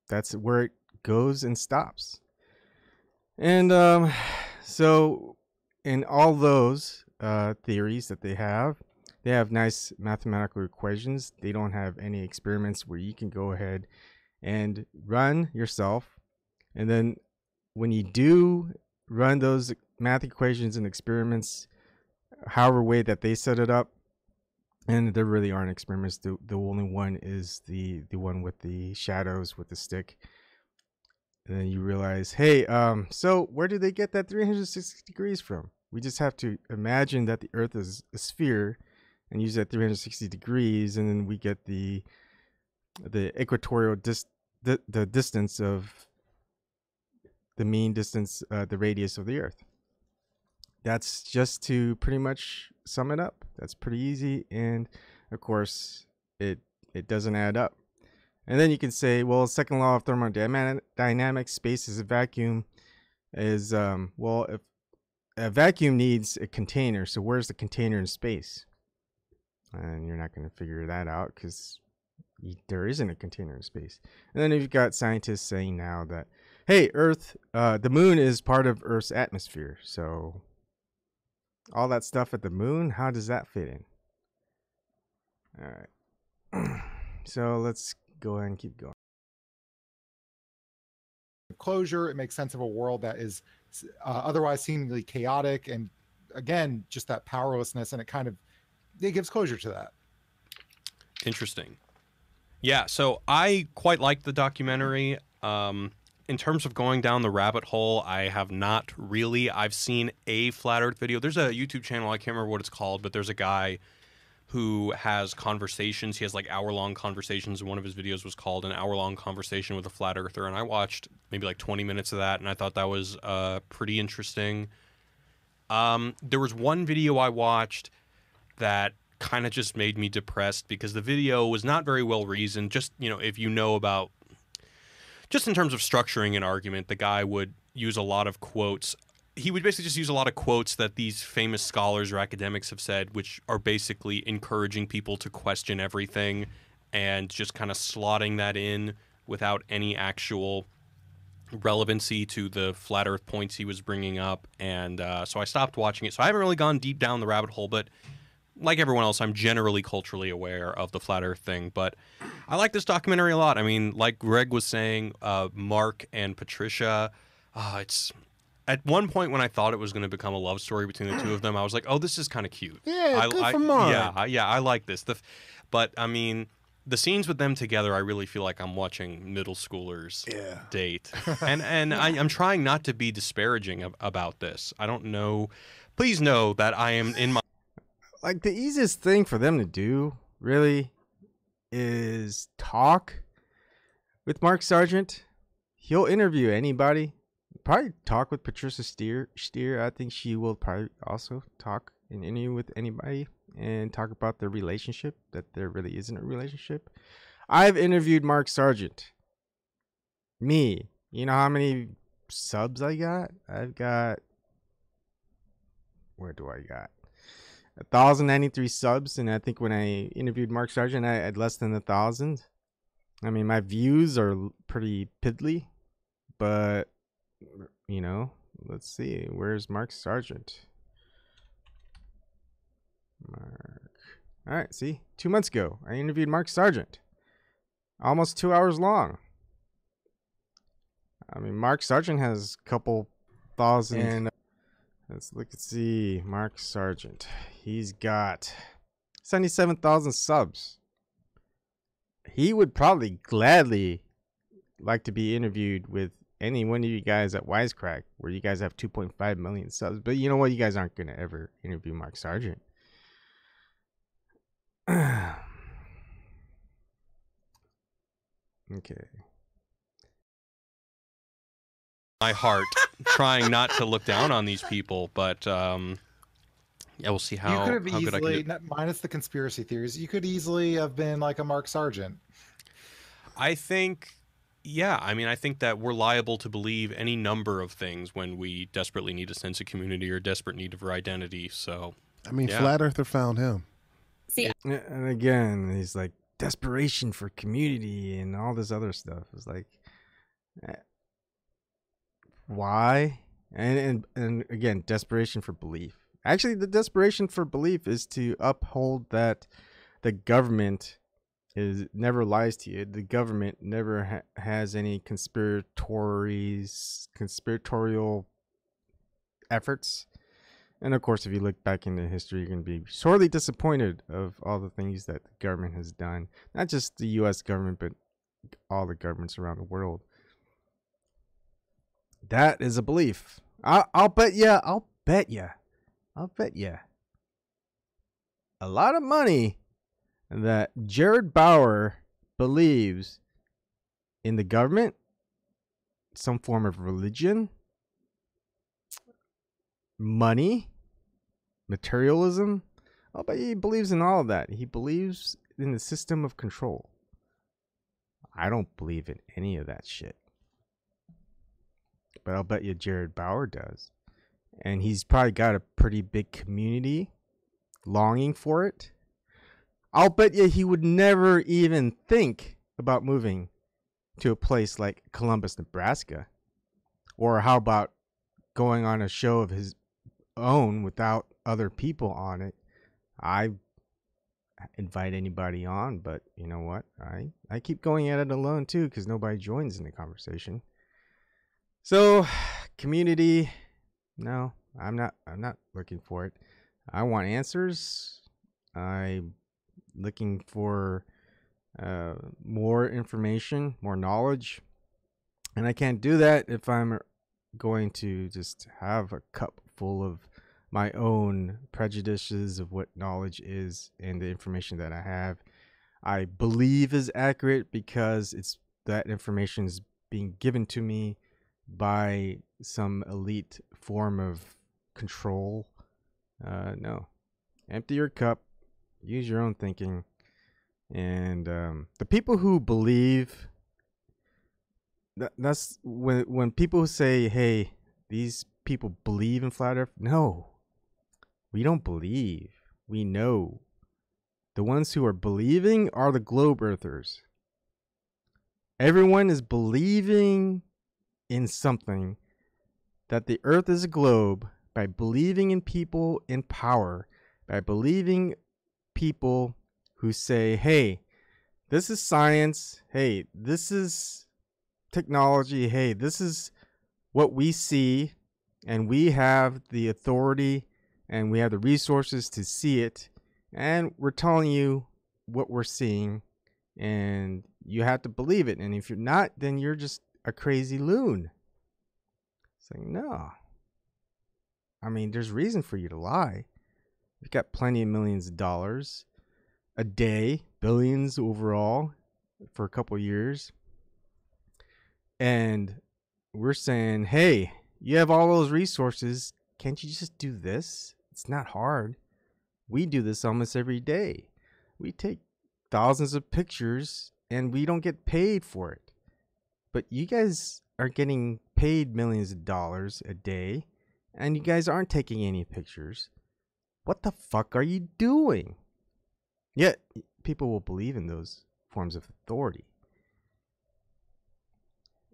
That's where it goes and stops. And so in all those theories that they have nice mathematical equations. They don't have any experiments where you can go ahead and run yourself. And then when you do run those math equations and experiments, however way that they set it up, and there really aren't experiments. The only one is the one with the shadows with the stick. And then you realize, hey, so where did they get that 360 degrees from? We just have to imagine that the Earth is a sphere and use that 360 degrees, and then we get the equatorial the distance of the mean distance, the radius of the Earth. That's just to pretty much sum it up. That's pretty easy, and of course it doesn't add up. And then you can say, well, second law of thermodynamics, space is a vacuum, is well, if a vacuum needs a container, so where's the container in space? And you're not going to figure that out because there isn't a container in space. And then you've got scientists saying now that, hey, Earth, the moon is part of Earth's atmosphere, so all that stuff at the moon, how does that fit in? All right. So let's go ahead and keep going. Closure, it makes sense of a world that is otherwise seemingly chaotic, and again, just that powerlessness, and it gives closure to that. Interesting. Yeah, so I quite like the documentary. In terms of going down the rabbit hole, I have not really. I've seen a Flat Earth video. There's a YouTube channel, I can't remember what it's called, but there's a guy who has conversations. He has like hour-long conversations, and one of his videos was called An Hour-Long Conversation with a Flat Earther, and I watched maybe like 20 minutes of that, and I thought that was pretty interesting. There was one video I watched that kind of just made me depressed because the video was not very well reasoned. Just, you know, if you know about, just in terms of structuring an argument, the guy would use a lot of quotes. He would basically just use a lot of quotes that these famous scholars or academics have said, which are basically encouraging people to question everything and just kind of slotting that in without any actual relevancy to the flat earth points he was bringing up. And so I stopped watching it. So I haven't really gone deep down the rabbit hole, but like everyone else, I'm generally culturally aware of the flat earth thing. But I like this documentary a lot. I mean, like Greg was saying, Mark and Patricia, at one point when I thought it was going to become a love story between the two of them, I was like, oh, this is kind of cute. Yeah, good for Mark. Yeah, I like this. But I mean, the scenes with them together, I really feel like I'm watching middle schoolers date. And I'm trying not to be disparaging about this. I don't know. Please know that I am in my... Like, the easiest thing for them to do, really, is talk with Mark Sargent. He'll interview anybody. Probably talk with Patricia Steer. I think she will probably also talk and interview with anybody and talk about their relationship, that there really isn't a relationship. I've interviewed Mark Sargent. Me. You know how many subs I got? I've got... Where do I got? 1,093 subs, and I think when I interviewed Mark Sargent, I had less than 1,000. I mean, my views are pretty piddly, but, you know, let's see. Where's Mark Sargent? Mark. All right, see? 2 months ago, I interviewed Mark Sargent. Almost 2 hours long. I mean, Mark Sargent has a couple thousand. And let's look and see. Mark Sargent. He's got 77,000 subs. He would probably gladly like to be interviewed with any one of you guys at Wisecrack, where you guys have 2.5 million subs. But you know what? You guys aren't going to ever interview Mark Sargent. Okay. My heart, trying not to look down on these people, but yeah, we'll see how. You could have how good I can easily, do. minus the conspiracy theories, you could easily have been like a Mark Sargent. I think, yeah, I mean, I think that we're liable to believe any number of things when we desperately need a sense of community or desperate need of our identity. So, I mean, yeah. Flat Earther found him. See, and again, he's like, desperation for community and all this other stuff. It's like, why? And again, desperation for belief. Actually, the desperation for belief is to uphold that the government never lies to you. The government never has any conspiratorial efforts. And of course, if you look back into history, you're going to be sorely disappointed of all the things that the government has done. Not just the U.S. government, but all the governments around the world. That is a belief. I'll bet you a lot of money that Jared Bauer believes in the government, some form of religion, money, materialism. I'll bet he believes in all of that. He believes in the system of control. I don't believe in any of that shit. But I'll bet you Jared Bauer does. And he's probably got a pretty big community longing for it. I'll bet you he would never even think about moving to a place like Columbus, Nebraska. Or how about going on a show of his own without other people on it? I invite anybody on, but you know what? I keep going at it alone too, because nobody joins in the conversation. So, community, no, I'm not looking for it. I want answers. I'm looking for more information, more knowledge. And I can't do that if I'm going to just have a cup full of my own prejudices of what knowledge is and the information that I have. I believe is accurate because that information is being given to me by some elite form of control. No. Empty your cup. Use your own thinking. And the people who believe, that's when people say, hey, these people believe in flat earth. No, we don't believe. We know. The ones who are believing are the globe earthers. Everyone is believing in something, that the earth is a globe, by believing in people in power, by believing people who say, hey, this is science, hey, this is technology, hey, this is what we see, and we have the authority and we have the resources to see it, and we're telling you what we're seeing, and you have to believe it. And if you're not, then you're just a crazy loon. It's like, no. I mean, there's reason for you to lie. You've got plenty of millions of dollars a day, billions overall for a couple years. And we're saying, hey, you have all those resources. Can't you just do this? It's not hard. We do this almost every day. We take thousands of pictures and we don't get paid for it. But you guys are getting paid millions of dollars a day, and you guys aren't taking any pictures. What the fuck are you doing? Yet people will believe in those forms of authority.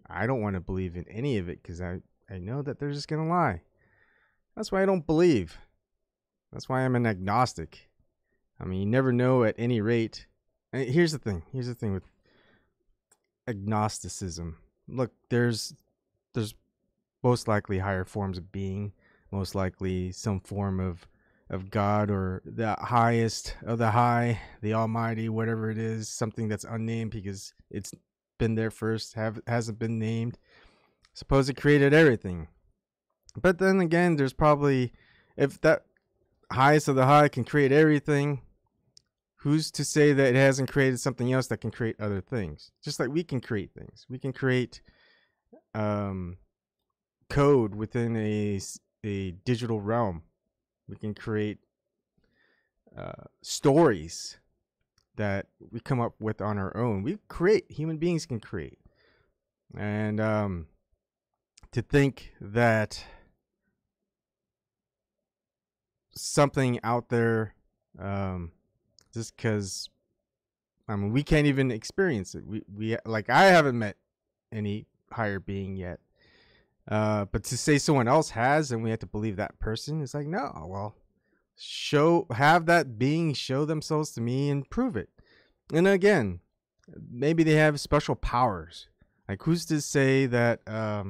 I don't want to believe in any of it because I know that they're just going to lie. That's why I don't believe. That's why I'm an agnostic. I mean, you never know at any rate. And here's the thing. Here's the thing with agnosticism. Look, there's most likely higher forms of being, most likely some form of God, or the highest of the high, the almighty, whatever it is, something that's unnamed because it's been there first, hasn't been named. Suppose it created everything. But then again, there's probably, if that highest of the high can create everything, who's to say that it hasn't created something else that can create other things? Just like we can create things. We can create code within a digital realm. We can create stories that we come up with on our own. We create. Human beings can create. And to think that something out there, just because, I mean, we can't even experience it. We like, I haven't met any higher being yet. But to say someone else has and we have to believe that person, is like, no, well, have that being show themselves to me and prove it. And again, maybe they have special powers. Like, who's to say that a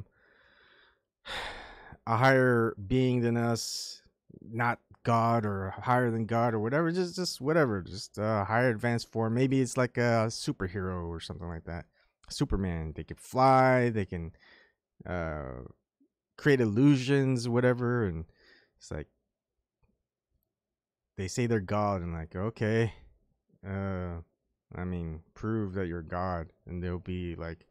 higher being than us, not God or higher than God or whatever, just whatever, just a higher advanced form. Maybe it's like a superhero or something like that. Superman, they can fly, they can create illusions, whatever. And it's like, they say they're God, and like, okay, I mean, prove that you're God. And they'll be like,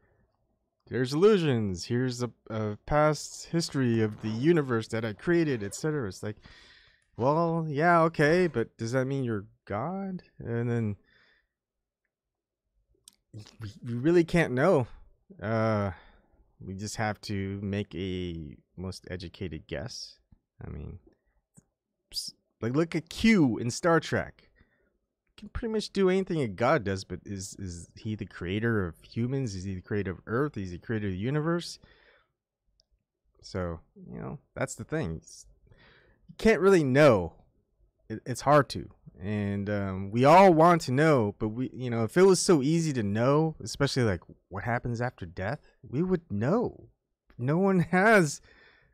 there's illusions, here's a past history of the universe that I created, etc. It's like, well, yeah, okay, but does that mean you're God? And then we really can't know. We just have to make a most educated guess. I mean, like, look at Q in Star Trek. Can pretty much do anything a god does, but is he the creator of humans? Is he the creator of Earth? Is he the creator of the universe? So, you know, that's the thing. You can't really know. It's hard to. And we all want to know, but you know, if it was so easy to know, especially like what happens after death, we would know. No one has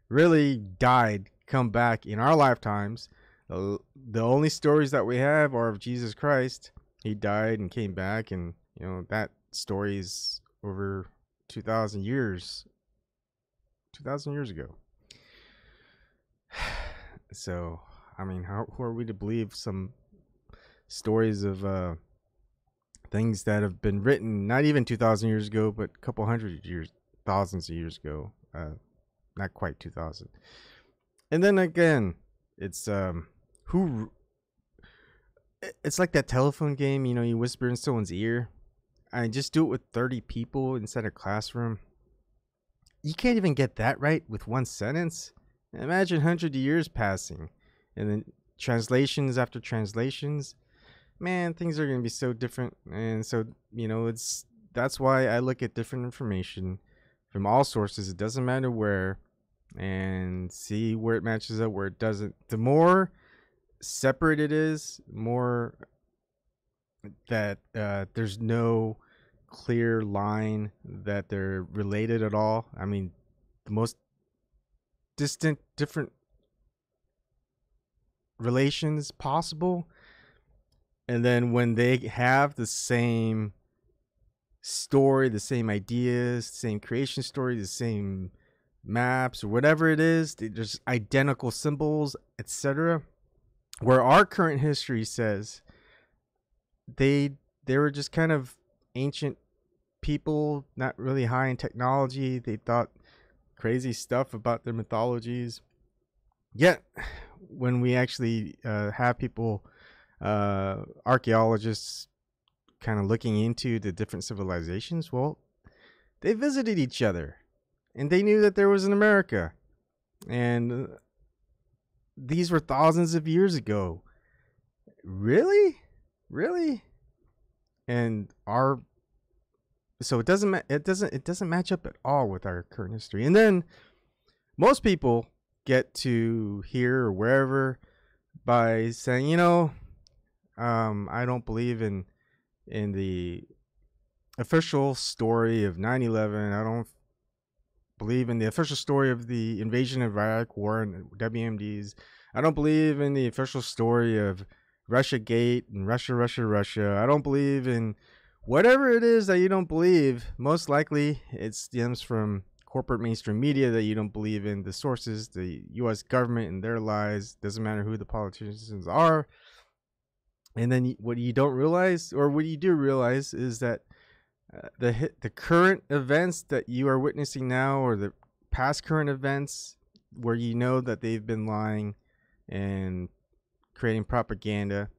really died, come back in our lifetimes. The only stories that we have are of Jesus Christ. He died and came back, and you know, that story is over 2,000 years. 2,000 years ago. So, I mean, who are we to believe some stories of things that have been written not even 2,000 years ago, but a couple hundred years, thousands of years ago? Not quite 2,000. And then again, it's it's like that telephone game, you know, you whisper in someone's ear. I just do it with 30 people inside a classroom. You can't even get that right with one sentence. Imagine 100 years passing, and then translations after translations. Man, things are going to be so different. And so, you know, that's why I look at different information from all sources. It doesn't matter where, and see where it matches up, where it doesn't. The more separate it is, more that there's no clear line that they're related at all. I mean, the most distant, different relations possible. And then when they have the same story, the same ideas, same creation story, the same maps or whatever it is, there's identical symbols, etc. Where our current history says they were just kind of ancient people, not really high in technology. They thought crazy stuff about their mythologies. Yet when we actually have people, archaeologists, kind of looking into the different civilizations, well, they visited each other and they knew that there was an America, and these were thousands of years ago. Really? And so it doesn't match up at all with our current history. And then most people get to here or wherever by saying, you know, I don't believe in the official story of 9/11. I don't believe in the official story of the invasion of Iraq war and WMDs. I don't believe in the official story of Russia Gate and Russia. I don't believe in whatever it is that you don't believe. Most likely it stems from corporate mainstream media that you don't believe in, the sources, the U.S. government and their lies. Doesn't matter who the politicians are. And then what you don't realize, or what you do realize, is that the current events that you are witnessing now, or the past current events where you know that they've been lying and creating propaganda,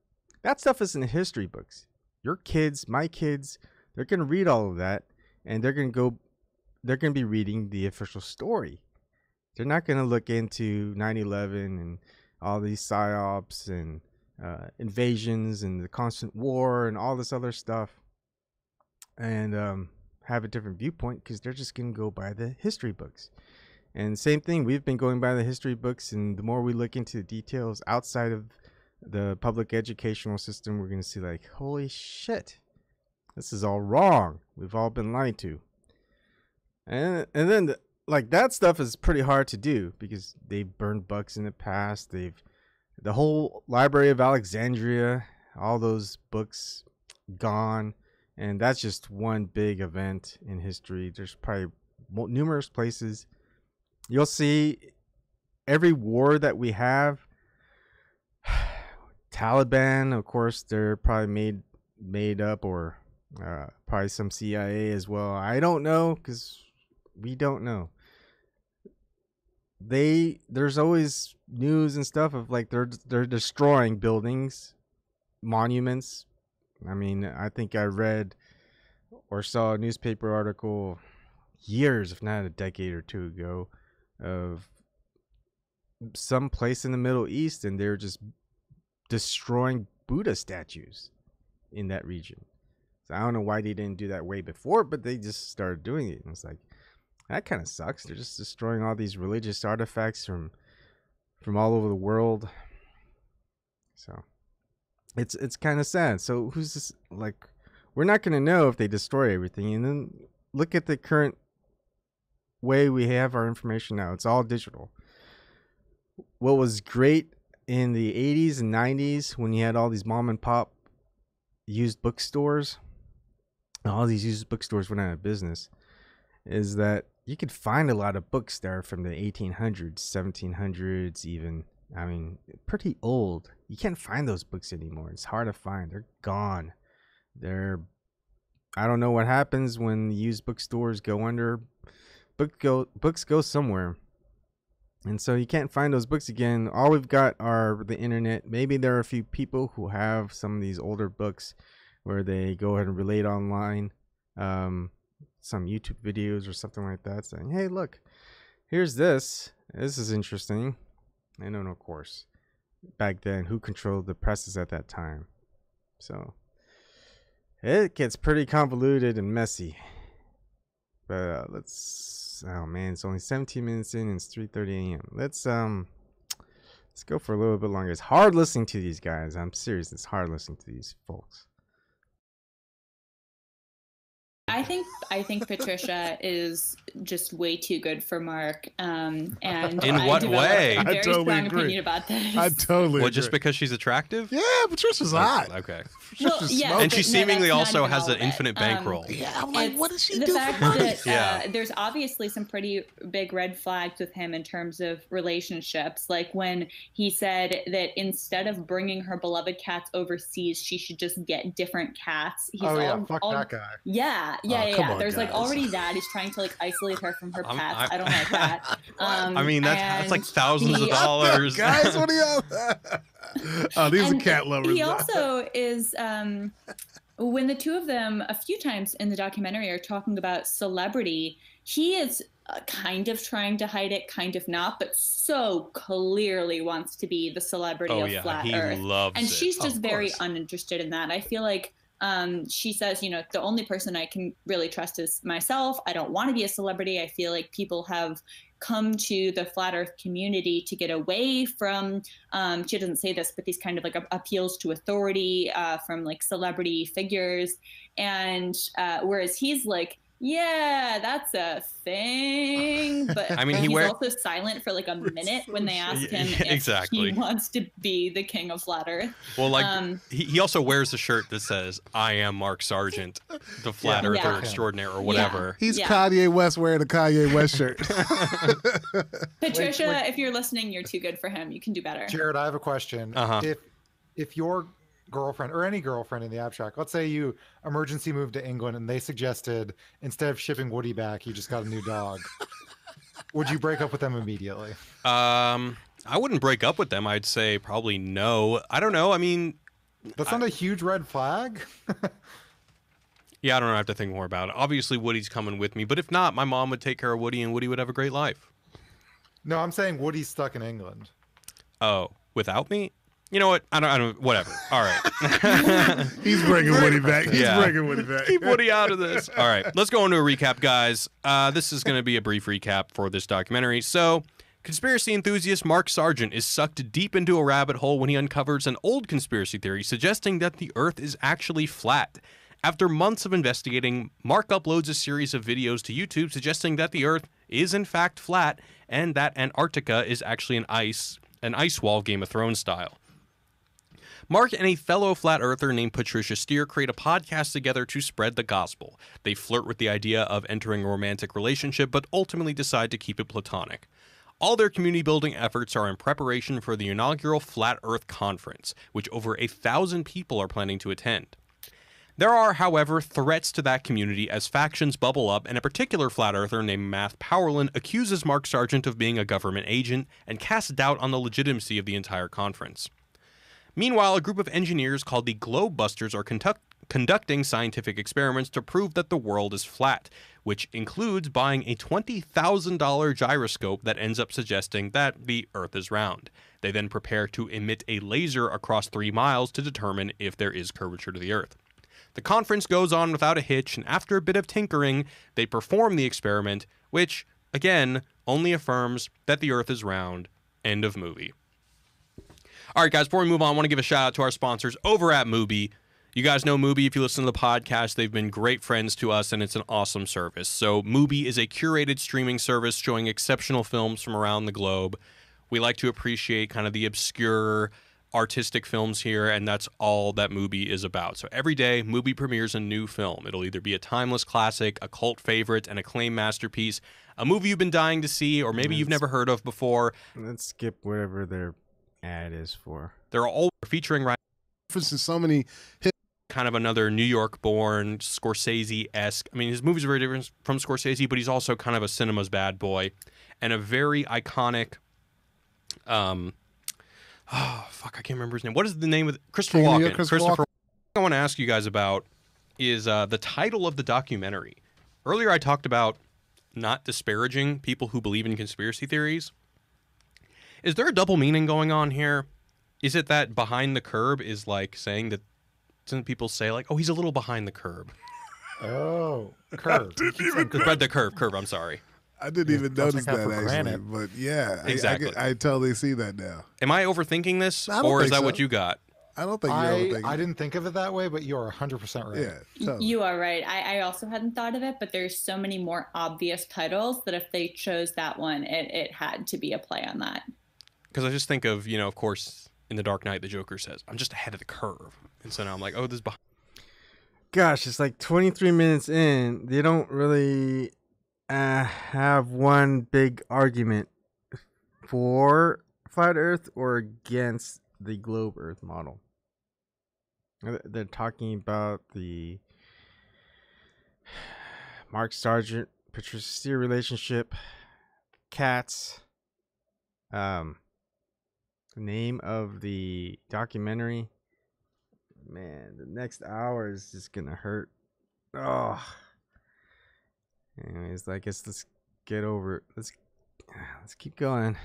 that stuff is in the history books. Your kids, my kids, they're going to read all of that, and they're going to be reading the official story. They're not going to look into 9/11 and all these psyops and invasions and the constant war and all this other stuff, and have a different viewpoint, because they're just going to go by the history books. And same thing, we've been going by the history books, and the more we look into the details outside of the public educational system, we're going to see, like, holy shit, this is all wrong. We've all been lied to. And then like, that stuff is pretty hard to do, because they've burned books in the past. The whole Library of Alexandria, all those books gone, and that's just one big event in history. There's probably numerous places. You'll see every war that we have. Taliban, of course, they're probably made up, or probably some CIA as well. I don't know, because we don't know. There's always news and stuff of, like, they're destroying buildings, monuments. I mean, I think I read or saw a newspaper article years, if not a decade or two ago, of some place in the Middle East, and they're just destroying Buddha statues in that region. So I don't know why they didn't do that way before, but they just started doing it. And it's like, that kind of sucks. They're just destroying all these religious artifacts from all over the world. So it's kind of sad. So who's this? Like, we're not going to know if they destroy everything. And then look at the current way we have our information now. It's all digital. What was great in the 80s and 90s, when you had all these mom and pop used bookstores, all these used bookstores went out of business, is that you could find a lot of books there from the 1800s, 1700s even. I mean, pretty old. You can't find those books anymore. It's hard to find. They're gone. I don't know what happens when the used bookstores go under. Books go somewhere. And so you can't find those books again. All we've got are the internet. Maybe there are a few people who have some of these older books where they go ahead and relate online. Some YouTube videos or something like that, saying, hey, look, here's this is interesting. And then, of course, back then, who controlled the presses at that time? So it gets pretty convoluted and messy. But oh man, it's only 17 minutes in and it's 3:30 a.m. Let's go for a little bit longer. It's hard listening to these guys. I'm serious, it's hard listening to these folks. I think Patricia is just way too good for Mark. And in what way? A very I totally strong agree. opinion about this. I totally Well, just agree. because she's attractive? Yeah, Patricia's hot. Okay. Well, yeah, And she but no, seemingly that's also not even has all an of it. infinite bankroll. Yeah, I'm like, what does she the do fact for money? that there's obviously some pretty big red flags with him in terms of relationships. Like when he said that instead of bringing her beloved cats overseas, she should just get different cats. He's fuck that guy. Yeah. Come on, There's like guys. already that. He's trying to like isolate her from her pets. I don't like that. I mean, that's like thousands of he- dollars. Guys, what are y'all? Oh, these are cat lovers. He also is when the two of them a few times in the documentary are talking about celebrity, he is kind of trying to hide it, kind of not, but so clearly wants to be the celebrity of Flat Earth. Loves and it. she's just very uninterested in that. I feel like she says, you know, the only person I can really trust is myself. I don't want to be a celebrity. I feel like people have come to the Flat Earth community to get away from, she doesn't say this, but these kind of like appeals to authority from like celebrity figures. And whereas he's like, yeah, that's a thing. But I mean, he's also silent for like a minute when they ask him if he wants to be the king of Flat Earth. Well, like he also wears a shirt that says, I am Mark Sargent, the Flat Earther extraordinaire or whatever. He's Kanye West wearing a Kanye West shirt. Patricia, if you're listening, you're too good for him. You can do better. Jared, I have a question. If your girlfriend or any girlfriend in the abstract, let's say you emergency moved to England and they suggested instead of shipping Woody back, you just got a new dog, would you break up with them immediately? I wouldn't break up with them. I'd say probably no. I don't know. I mean, that's not a huge red flag. Yeah, I don't know. I have to think more about it. Obviously, Woody's coming with me, but if not, my mom would take care of Woody, and Woody would have a great life. No, I'm saying Woody's stuck in England. Oh, without me? You know what? I don't. Whatever. All right. He's bringing Woody back. He's bringing Woody back. Keep Woody out of this. All right. Let's go into a recap, guys. This is going to be a brief recap for this documentary. So, conspiracy enthusiast Mark Sargent is sucked deep into a rabbit hole when he uncovers an old conspiracy theory suggesting that the Earth is actually flat. After months of investigating, Mark uploads a series of videos to YouTube suggesting that the Earth is in fact flat and that Antarctica is actually an ice wall, Game of Thrones style. Mark and a fellow flat earther named Patricia Steer create a podcast together to spread the gospel. They flirt with the idea of entering a romantic relationship, but ultimately decide to keep it platonic. All their community building efforts are in preparation for the inaugural Flat Earth Conference, which over 1,000 people are planning to attend. There are, however, threats to that community as factions bubble up, and a particular flat earther named Matt Powerland accuses Mark Sargent of being a government agent and casts doubt on the legitimacy of the entire conference. Meanwhile, a group of engineers called the Globebusters are conducting scientific experiments to prove that the world is flat, which includes buying a $20,000 gyroscope that ends up suggesting that the Earth is round. They then prepare to emit a laser across 3 miles to determine if there is curvature to the Earth. The conference goes on without a hitch, and after a bit of tinkering, they perform the experiment, which, again, only affirms that the Earth is round. End of movie. All right, guys, before we move on, I want to give a shout out to our sponsors over at Mubi. You guys know Mubi. If you listen to the podcast, they've been great friends to us, and it's an awesome service. So Mubi is a curated streaming service showing exceptional films from around the globe. We like to appreciate kind of the obscure artistic films here, and that's all that Mubi is about. So every day, Mubi premieres a new film. It'll either be a timeless classic, a cult favorite, an acclaimed masterpiece, a movie you've been dying to see, or maybe you've never heard of before. Let's skip whatever their ad is for. They're all featuring right so many hit kind of another New York-born Scorsese-esque. I mean, his movies are very different from Scorsese, but he's also kind of a cinema's bad boy and a very iconic. Oh fuck! I can't remember his name. What is the name of Christopher Walken? Christopher Walken. What I want to ask you guys about is the title of the documentary. Earlier, I talked about not disparaging people who believe in conspiracy theories. Is there a double meaning going on here? Is it that behind the curb is like saying that some people say like, oh, he's a little behind the curb? Oh, curb. The curve. I'm sorry. I didn't even notice that actually, but yeah, exactly. I totally see that now. Am I overthinking this, or is that what you got? I don't think you're overthinking. I didn't think of it that way, but you are 100% right. Yeah, totally. You are right. I also hadn't thought of it, but there's so many more obvious titles that if they chose that one, it had to be a play on that. Because I just think of, you know, of course, in The Dark Knight, the Joker says, I'm just ahead of the curve. And so now I'm like, oh, this is behind. Gosh, it's like 23 minutes in. They don't really have one big argument for flat Earth or against the globe Earth model. They're talking about the Mark Sargent, Patricia Steer relationship, cats, the name of the documentary. Man, the next hour is just gonna hurt. Oh. Anyways, I guess let's get over it. Let's keep going.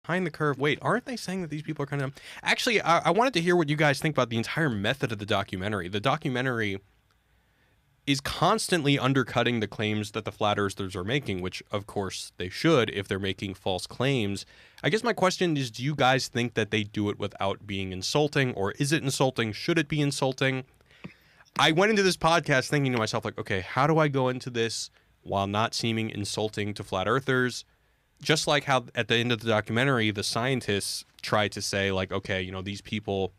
Behind the curve. Wait, aren't they saying that these people are kind of... Actually, I wanted to hear what you guys think about the entire method of the documentary. The documentary is constantly undercutting the claims that the flat earthers are making, which, of course, they should if they're making false claims. I guess my question is, do you guys think that they do it without being insulting, or is it insulting? Should it be insulting? I went into this podcast thinking to myself, like, okay, how do I go into this while not seeming insulting to flat earthers? Just like how at the end of the documentary, the scientists tried to say, like, okay, you know, these people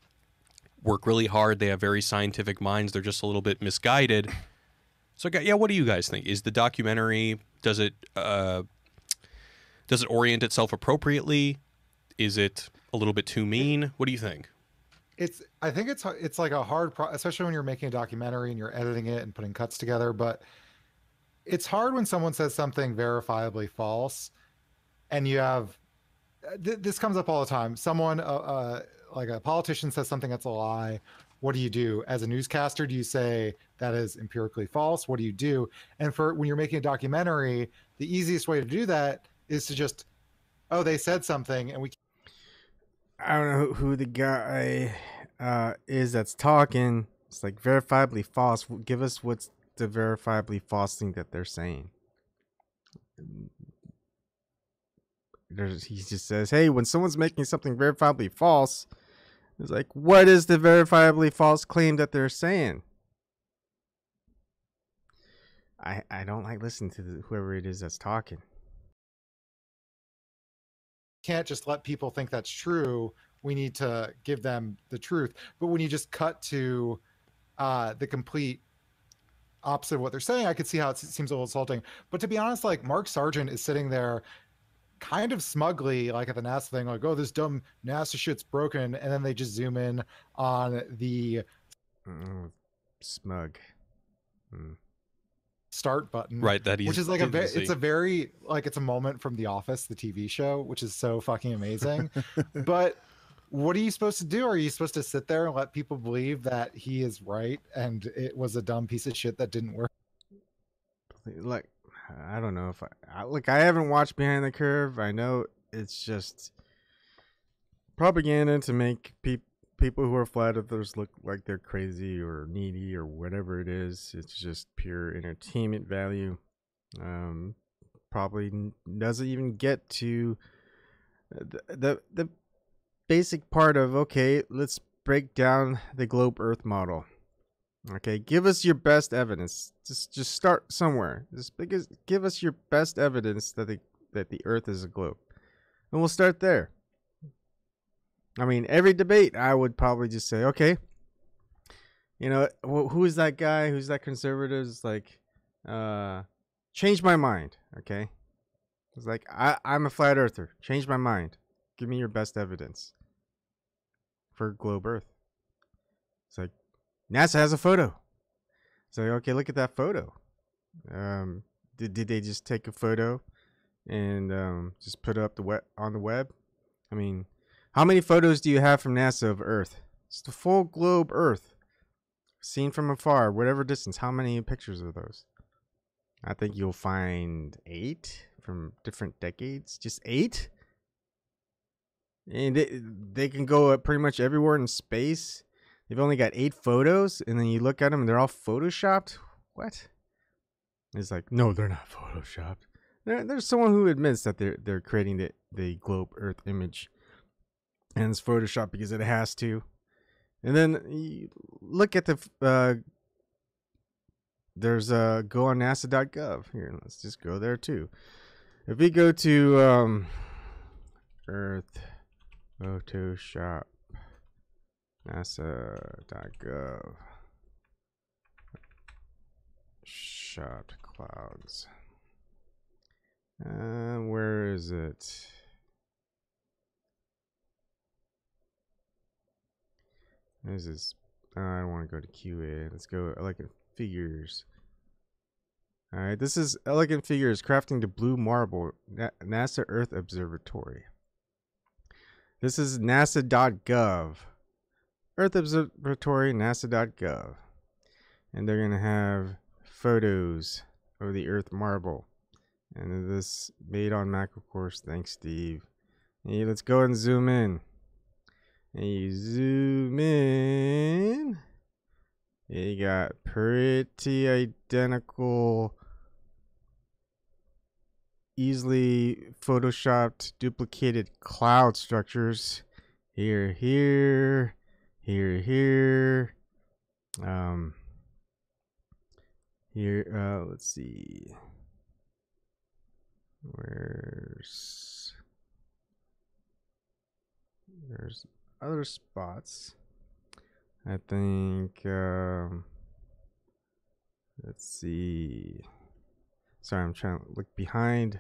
work really hard. They have very scientific minds. They're just a little bit misguided. So, yeah, what do you guys think? Is the documentary, does it orient itself appropriately? Is it a little bit too mean? What do you think? I think it's like a hard, especially when you're making a documentary and you're editing it and putting cuts together. But it's hard when someone says something verifiably false, and you have this comes up all the time. Someone like a politician says something that's a lie. What do you do as a newscaster? Do you say that is empirically false? What do you do? And for when you're making a documentary, the easiest way to do that is to just, oh, they said something, and we. I don't know who the guy is that's talking. It's like verifiably false. Give us what's the verifiably false thing that they're saying. He just says, hey, when someone's making something verifiably false, it's like, what is the verifiably false claim that they're saying? I don't like listening to whoever it is that's talking. Can't just let people think that's true. We need to give them the truth. But when you just cut to the complete opposite of what they're saying, I could see how it seems a little insulting. But to be honest, like Mark Sargent is sitting there kind of smugly, like at the NASA thing, like, oh, this dumb NASA shit's broken. And then they just zoom in on the smug start button, right? That which is like it's a very like it's a moment from The Office, the TV show, which is so fucking amazing. But what are you supposed to do? Are you supposed to sit there and let people believe that he is right and it was a dumb piece of shit that didn't work? Like, I don't know if I haven't watched Behind the Curve. I know it's just propaganda to make people who are flat earthers look like they're crazy or needy or whatever it is. It's just pure entertainment value. Probably doesn't even get to the basic part of, okay, let's break down the globe Earth model. Okay, give us your best evidence. Just start somewhere. Give us your best evidence that the Earth is a globe, and we'll start there. I mean, every debate, I would probably just say, okay, you know, who's that guy? Who's that conservative? It's like, change my mind. Okay, it's like I'm a flat earther. Change my mind. Give me your best evidence for globe Earth. It's like, NASA has a photo. So, okay, look at that photo. Did they just take a photo and just put it up on the web? I mean, how many photos do you have from NASA of Earth? It's the full globe Earth, seen from afar, whatever distance. How many pictures of those? I think you'll find 8 from different decades. Just 8? And they can go pretty much everywhere in space. They've only got 8 photos, and then you look at them and they're all photoshopped. What? It's like, no, they're not photoshopped. There's someone who admits that they're creating the globe Earth image. and it's Photoshop because it has to. And then you look at the there's go on NASA.gov here. Let's just go there too. If we go to Earth Photoshop NASA.gov shot clouds. Where is it? This is I don't want to go to QA. Let's go elegant figures. All right, this is elegant figures crafting the blue marble NASA Earth Observatory. This is NASA.gov. Earth Observatory, NASA.gov. And they're going to have photos of the Earth marble. And this made on Mac, of course. Thanks, Steve. Hey, let's go and zoom in. And you zoom in. You got pretty identical, easily photoshopped, duplicated cloud structures. Here, here, here, here. Here, let's see. There's other spots. I think, let's see. Sorry, I'm trying to look behind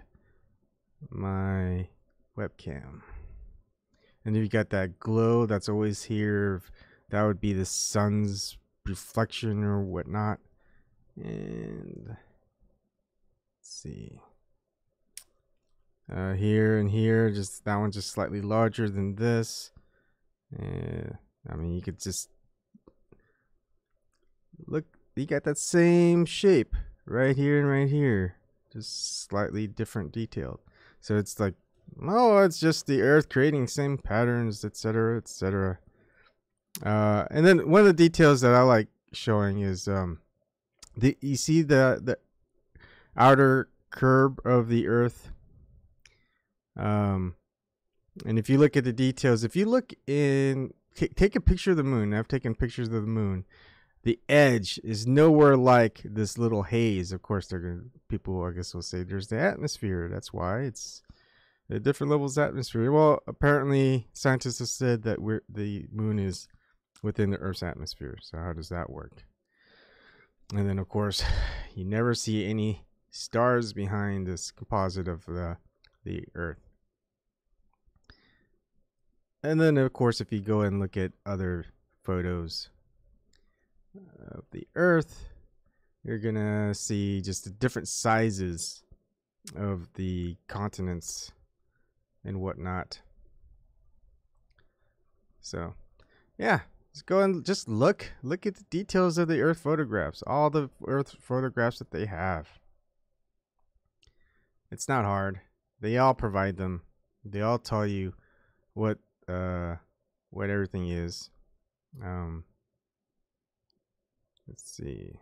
my webcam. And you got that glow that's always here. That would be the sun's reflection or whatnot. And let's see. Here and here, just that one's just slightly larger than this. I mean, you could just look, you got that same shape right here and right here, just slightly different detailed. So it's like, oh, it's just the Earth creating same patterns, etc., etc. And then one of the details that I like showing is you see the outer curve of the Earth. And if you look at the details, if you look in, take a picture of the moon. I've taken pictures of the moon. The edge is nowhere like this little haze. Of course, people, I guess, will say there's the atmosphere. That's why it's a different levels of atmosphere. Well, apparently, scientists have said that the moon is within the Earth's atmosphere. So how does that work? And then, of course, you never see any stars behind this composite of the Earth. And then, of course, if you go and look at other photos of the Earth, you're gonna see just the different sizes of the continents and whatnot. So, yeah, just go and just look at the details of the Earth photographs, all the Earth photographs that they have. It's not hard. They all provide them. They all tell you what everything is. Let's see.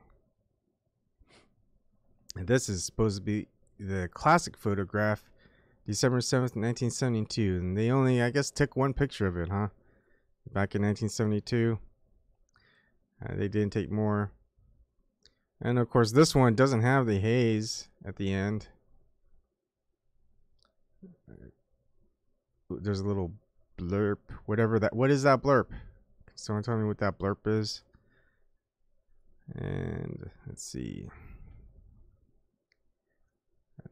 And this is supposed to be the classic photograph, December 7th, 1972. And they only, I guess, took one picture of it, huh? Back in 1972. They didn't take more. And of course, this one doesn't have the haze at the end. There's a little blurb, what is that blurb? Can someone tell me what that blurb is? And let's see.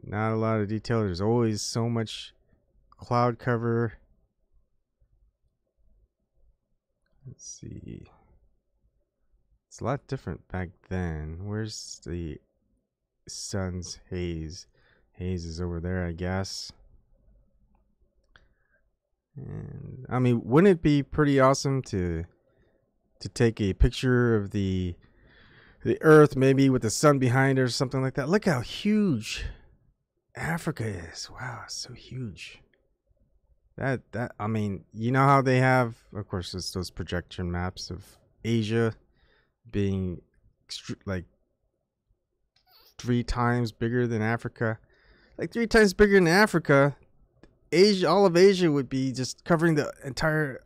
Not a lot of detail. There's always so much cloud cover. Let's see. It's a lot different back then. Where's the sun's haze? Haze is over there, I guess. And I mean, wouldn't it be pretty awesome to take a picture of the Earth, maybe with the sun behind it or something like that? Look how huge Africa is. Wow, it's so huge. That I mean, you know how they have, of course, it's those projection maps of Asia being like 3 times bigger than Africa. Like 3 times bigger than Africa. Asia, all of Asia would be just covering the entire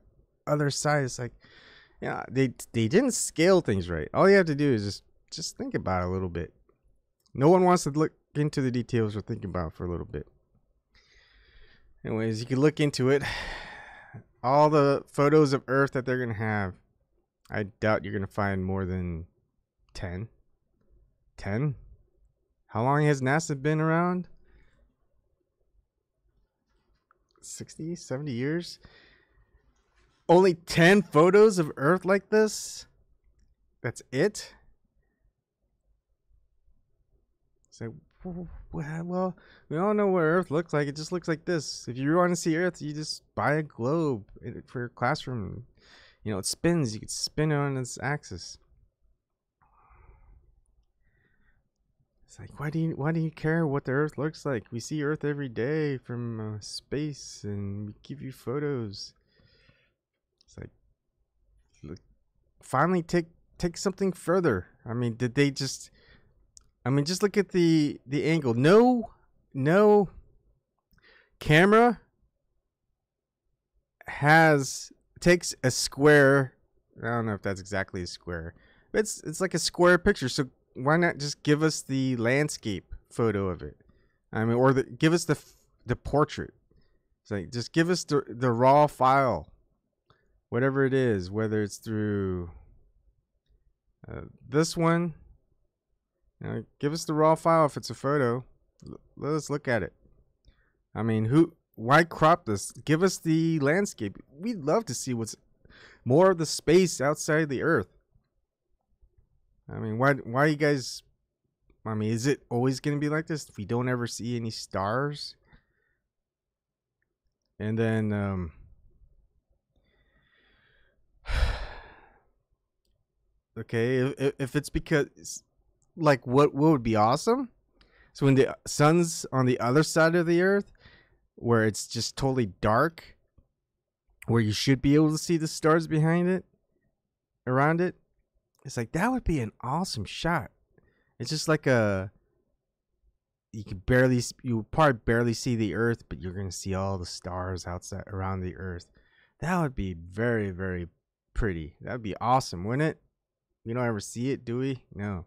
other side. It's like, yeah, they didn't scale things right. All you have to do is just think about it a little bit. No one wants to look into the details or think about it for a little bit. Anyways, you can look into it. All the photos of Earth that they're gonna have, I doubt you're gonna find more than 10. 10? How long has NASA been around? 60, 70 years? Only 10 photos of Earth like this? That's it? It's like, well, we all know what Earth looks like. It just looks like this. If you want to see Earth, you just buy a globe for your classroom. You know, it spins. You can spin it on its axis. It's like, why do you care what the Earth looks like? We see Earth every day from space, and we give you photos. It's like, look, finally take something further. I mean, did they just? I mean, just look at the angle. No camera takes a square. I don't know if that's exactly a square, but it's like a square picture. So why not just give us the landscape photo of it? I mean, or give us the portrait. It's like, just give us the raw file, whatever it is, whether it's through this one. Give us the raw file if it's a photo. Let us look at it. I mean, why crop this? Give us the landscape. We'd love to see what's more of the space outside the Earth. I mean, why you guys? I mean, is it always going to be like this? If we don't ever see any stars, and then okay, if it's because, like, what would be awesome? So when the sun's on the other side of the Earth, where it's just totally dark, where you should be able to see the stars behind it, around it, it's like, that would be an awesome shot. It's just like you would probably barely see the Earth, but you're gonna see all the stars outside around the Earth. That would be very, very pretty. That would be awesome, wouldn't it? We don't ever see it, do we? No.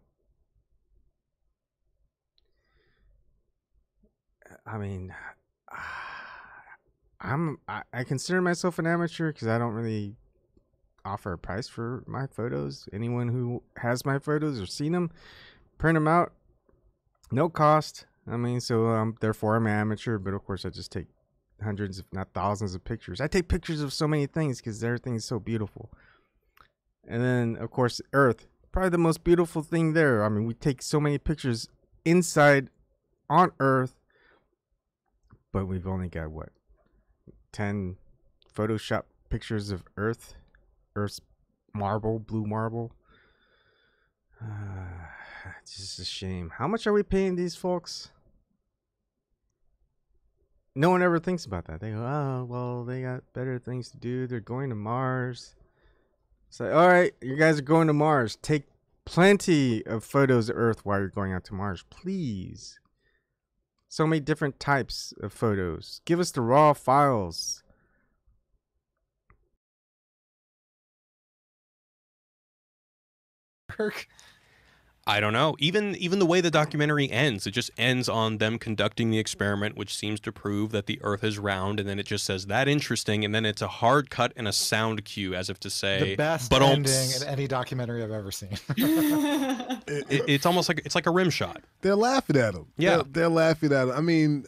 I mean, I consider myself an amateur because I don't really offer a price for my photos. Anyone who has my photos or seen them, print them out, no cost. I mean, so therefore I'm an amateur, but of course I just take hundreds, if not thousands, of pictures. I take pictures of so many things because everything is so beautiful. And then, of course, Earth, probably the most beautiful thing there. I mean, we take so many pictures inside on Earth, but we've only got, what, 10 Photoshop pictures of Earth's marble, blue marble. It's just a shame. How much are we paying these folks? No one ever thinks about that. They go, oh, well, they got better things to do. They're going to Mars. It's like, all right, you guys are going to Mars. Take plenty of photos of Earth while you're going out to Mars, please. So many different types of photos. Give us the raw files. I don't know. Even the way the documentary ends, it just ends on them conducting the experiment, which seems to prove that the Earth is round, and then it just says that interesting, and then it's a hard cut and a sound cue, as if to say the best ending in any documentary I've ever seen. It's almost like it's like a rim shot. They're laughing at him. Yeah, they're laughing at him. I mean,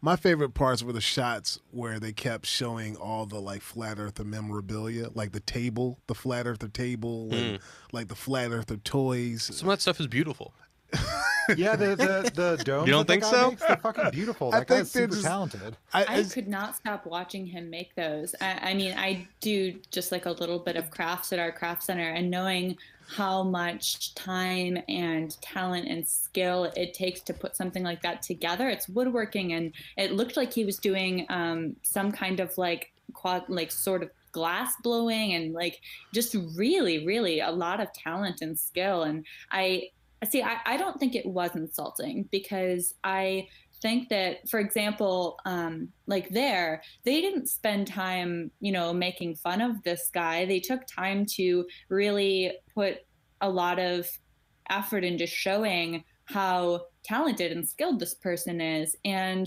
my favorite parts were the shots where they kept showing all the like flat earther memorabilia, like the table, the flat earther table, and like the flat earther toys. Some of that stuff is beautiful. Yeah, the dome. You don't think so? They're fucking beautiful. That guy's super talented. I could not stop watching him make those. I mean, I do just like a little bit of crafts at our craft center, and knowing how much time and talent and skill it takes to put something like that together. It's woodworking, and it looked like he was doing some kind of like sort of glass blowing, and like just really, really a lot of talent and skill. And I don't think it was insulting, because I think that, for example, like they didn't spend time, you know, making fun of this guy. They took time to really put a lot of effort into showing how talented and skilled this person is. And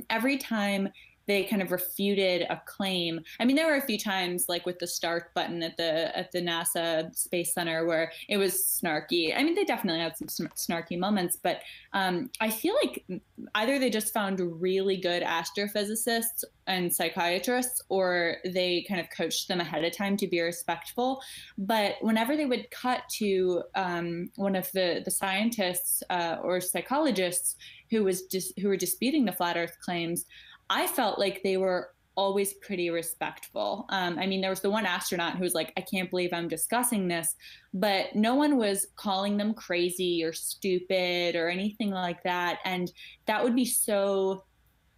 every time they kind of refuted a claim. I mean, there were a few times, like with the start button at the NASA Space Center, where it was snarky. I mean, they definitely had some snarky moments, but I feel like either they just found really good astrophysicists and psychiatrists, or they kind of coached them ahead of time to be respectful. But whenever they would cut to one of the scientists or psychologists who were disputing the flat Earth claims, I felt like they were always pretty respectful. I mean, there was the one astronaut who was like, I can't believe I'm discussing this, but no one was calling them crazy or stupid or anything like that. And that would be so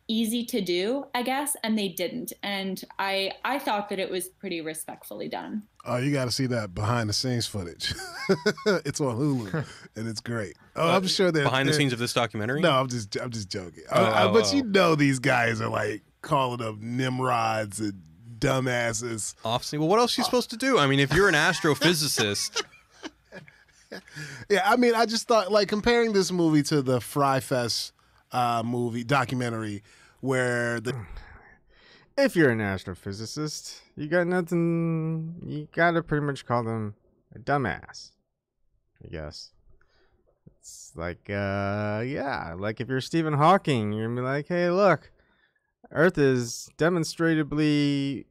easy to do, I guess, and they didn't. And I thought that it was pretty respectfully done. Oh, you got to see that behind the scenes footage. It's on Hulu, and it's great. Oh, I'm sure that behind the scenes of this documentary. No, I'm just joking. But you know, these guys are like calling them Nimrods and dumbasses. Obviously, well, what else are you supposed to do? I mean, if you're an astrophysicist. Yeah, I mean, I just thought, like, comparing this movie to the Fry Fest documentary, where if you're an astrophysicist, you got nothing. You gotta pretty much call them a dumbass, I guess. It's like, yeah, like if you're Stephen Hawking, you're gonna be like, hey, look, Earth is demonstrably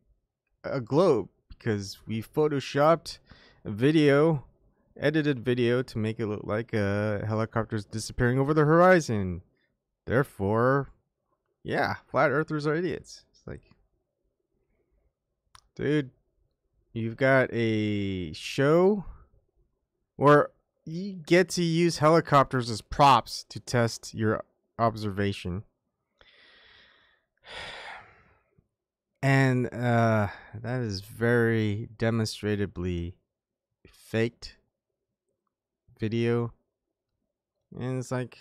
a globe because we photoshopped a video, edited video to make it look like a helicopter's disappearing over the horizon. Therefore, yeah, flat earthers are idiots. It's like, dude, you've got a show where you get to use helicopters as props to test your observation. And that is very demonstrably faked video. And it's like,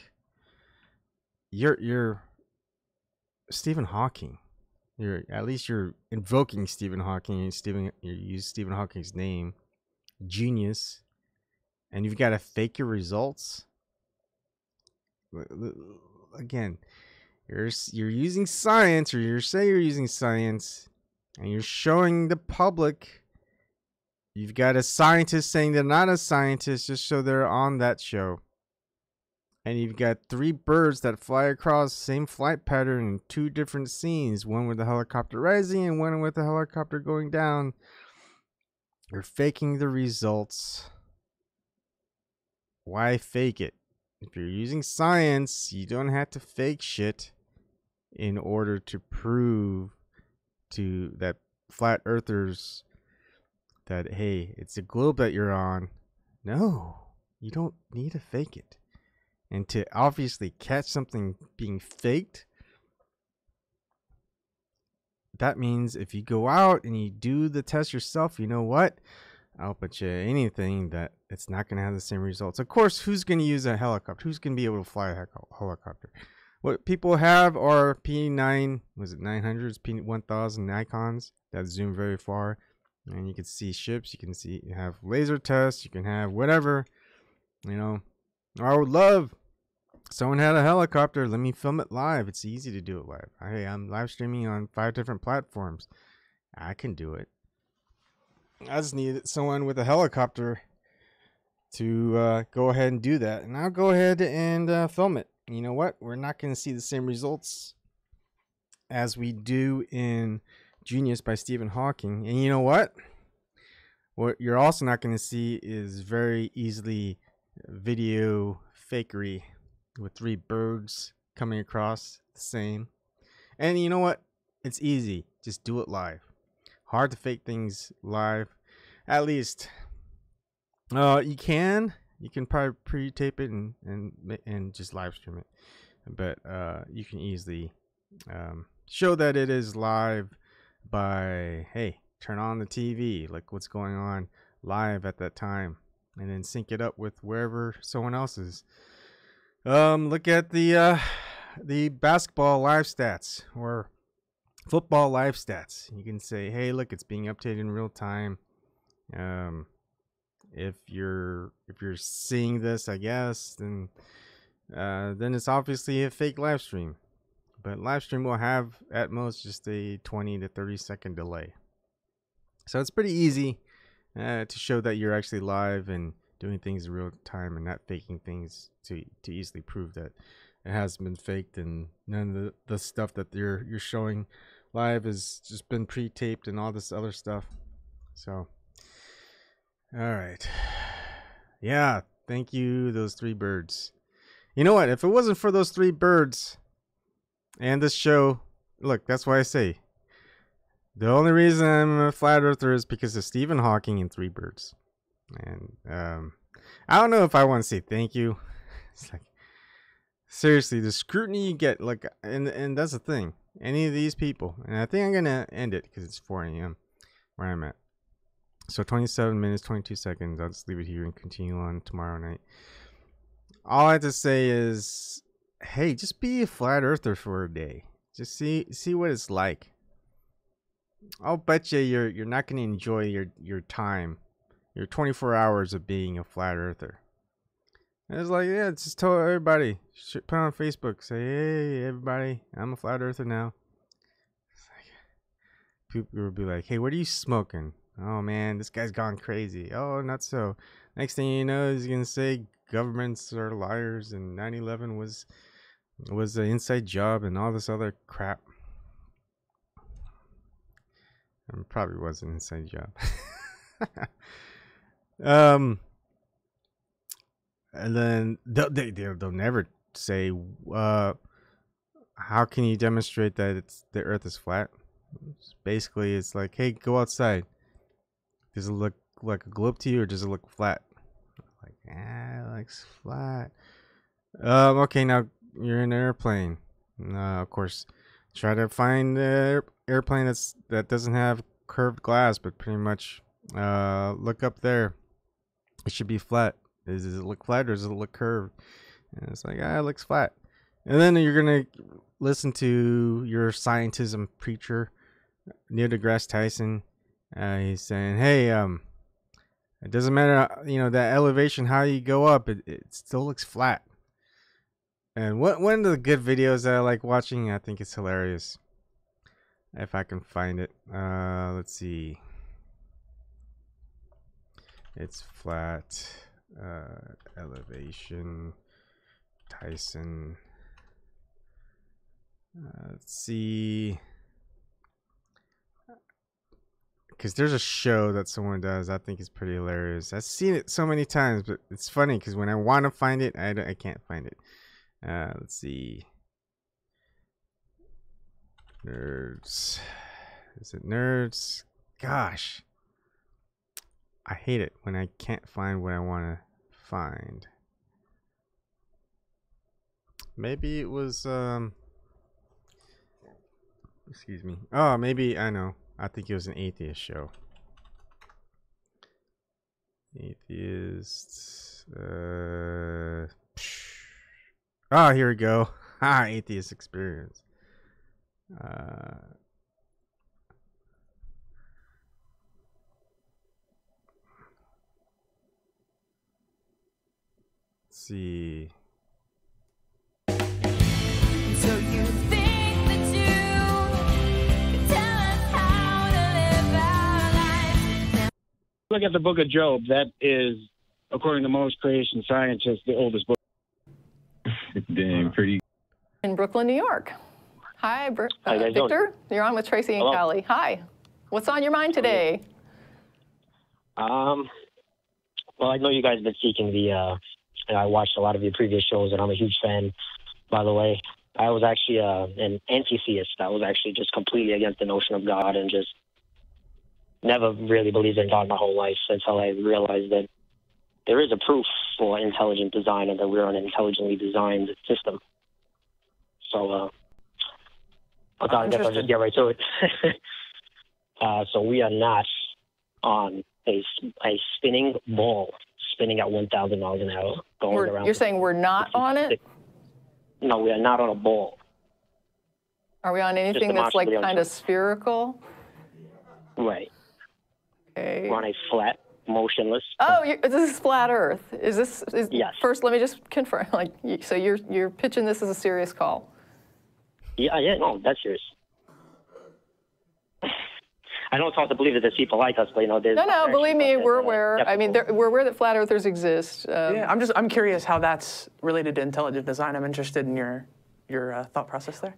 you're Stephen Hawking. You're invoking Stephen Hawking. You use Stephen Hawking's name, genius, and you've got to fake your results. Again, you're using science, or you're using science, and you're showing the public. You've got a scientist saying they're not a scientist just so they're on that show. And you've got 3 birds that fly across the same flight pattern in 2 different scenes. One with the helicopter rising and one with the helicopter going down. You're faking the results. Why fake it? If you're using science, you don't have to fake shit in order to prove to that flat earthers that, hey, it's a globe that you're on. No, you don't need to fake it. And to obviously catch something being faked, that means if you go out and you do the test yourself, you know what? I'll bet you anything that it's not going to have the same results. Of course, who's going to use a helicopter? Who's going to be able to fly a helicopter? What people have are P900s, P1000 Nikons that zoom very far. And you can see ships, you have laser tests, you can have whatever, you know. I would love someone had a helicopter, let me film it live. It's easy to do it live. Hey, I'm live streaming on 5 different platforms. I can do it. I just need someone with a helicopter to go ahead and do that. And I'll go ahead and film it. You know what? We're not going to see the same results as we do in Genius by Stephen Hawking. And you know what? What you're also not going to see is very easily video fakery with 3 birds coming across the same. And you know what? It's easy. Just do it live. Hard to fake things live. At least you can probably pre-tape it and just live stream it. But you can easily show that it is live by, hey, turn on the TV, like what's going on live at that time, and then sync it up with wherever someone else is. Look at the the basketball live stats or football live stats. You can say, hey, look, it's being updated in real time. If you're seeing this, I guess, then it's obviously a fake live stream. But live stream will have at most just a 20 to 30 second delay. So it's pretty easy to show that you're actually live and doing things in real time and not faking things to easily prove that it hasn't been faked, and none of the stuff that you're showing live has just been pre-taped and all this other stuff. So all right, yeah, thank you, those 3 birds. You know what, if it wasn't for those 3 birds and this show, look, that's why I say the only reason I'm a flat earther is because of Stephen Hawking and 3 birds. And I don't know if I want to say thank you. It's like, seriously, the scrutiny you get, like, and that's the thing. Any of these people, and I think I'm gonna end it because it's 4 a.m. where I'm at. So 27 minutes, 22 seconds. I'll just leave it here and continue on tomorrow night. All I have to say is, hey, just be a flat earther for a day. Just see what it's like. I'll bet you're not gonna enjoy your time, your 24 hours of being a flat earther. And it's like, yeah, just tell everybody, put on Facebook, say, hey, everybody, I'm a flat earther now. It's like, people will be like, hey, what are you smoking? Oh man, this guy's gone crazy. Oh, not so. Next thing you know, he's gonna say governments are liars and 9/11 was an inside job and all this other crap. It probably was an inside job. And then they'll never say, how can you demonstrate that the Earth is flat? Basically, it's like, hey, go outside. Does it look like a globe to you, or does it look flat? Like, it looks flat. Okay, now you're in an airplane. Of course, try to find an airplane that doesn't have curved glass, but pretty much look up there. It should be flat. Does it look flat or does it look curved? And it's like, it looks flat. And then you're gonna listen to your scientism preacher, Neil deGrasse Tyson. He's saying, hey, it doesn't matter, that elevation, how you go up, it still looks flat. And one of the good videos that I like watching, I think it's hilarious. If I can find it. Let's see. It's flat. Elevation. Tyson. Let's see. Because there's a show that someone does, I think it's pretty hilarious. I've seen it so many times, but it's funny because when I want to find it, I can't find it. Let's see. Nerds. Is it nerds? Gosh. I hate it when I can't find what I want to find. Maybe it was, excuse me. Oh, maybe, I know. I think it was an atheist show. Atheist. Oh, here we go. Atheist experience. Let's see. So you think that you can tell us how to live our lives? Look at the book of Job. That is, according to most creation scientists, the oldest book. Dang, pretty. In Brooklyn, New York. Hi, How you guys Victor. doing? You're on with Tracy and Hello. Callie. Hi. What's on your mind today? Well, I know you guys have been seeking the. I watched a lot of your previous shows, and I'm a huge fan. By the way, I was actually an anti-theist. I was actually just completely against the notion of God, and just never really believed in God my whole life until I realized that there is a proof for intelligent design and that we're an intelligently designed system. So, I guess I'll just get right to it. So we are not on a spinning ball, spinning at 1,000 miles an hour, going around. You're saying we're not on it? No, we are not on a ball. Are we on anything that's like demonstrably on kind of spherical? Right. Okay. We're on a flat, motionless. Oh, this is flat Earth. Is this? Yes. First, let me just confirm. Like, so you're pitching this as a serious call? Yeah, no, that's serious. I know it's hard to believe that there's people like us, but you know, there's. No, believe me, we're aware. I mean, we're aware that flat Earthers exist. Yeah, I'm curious how that's related to intelligent design. I'm interested in your thought process there.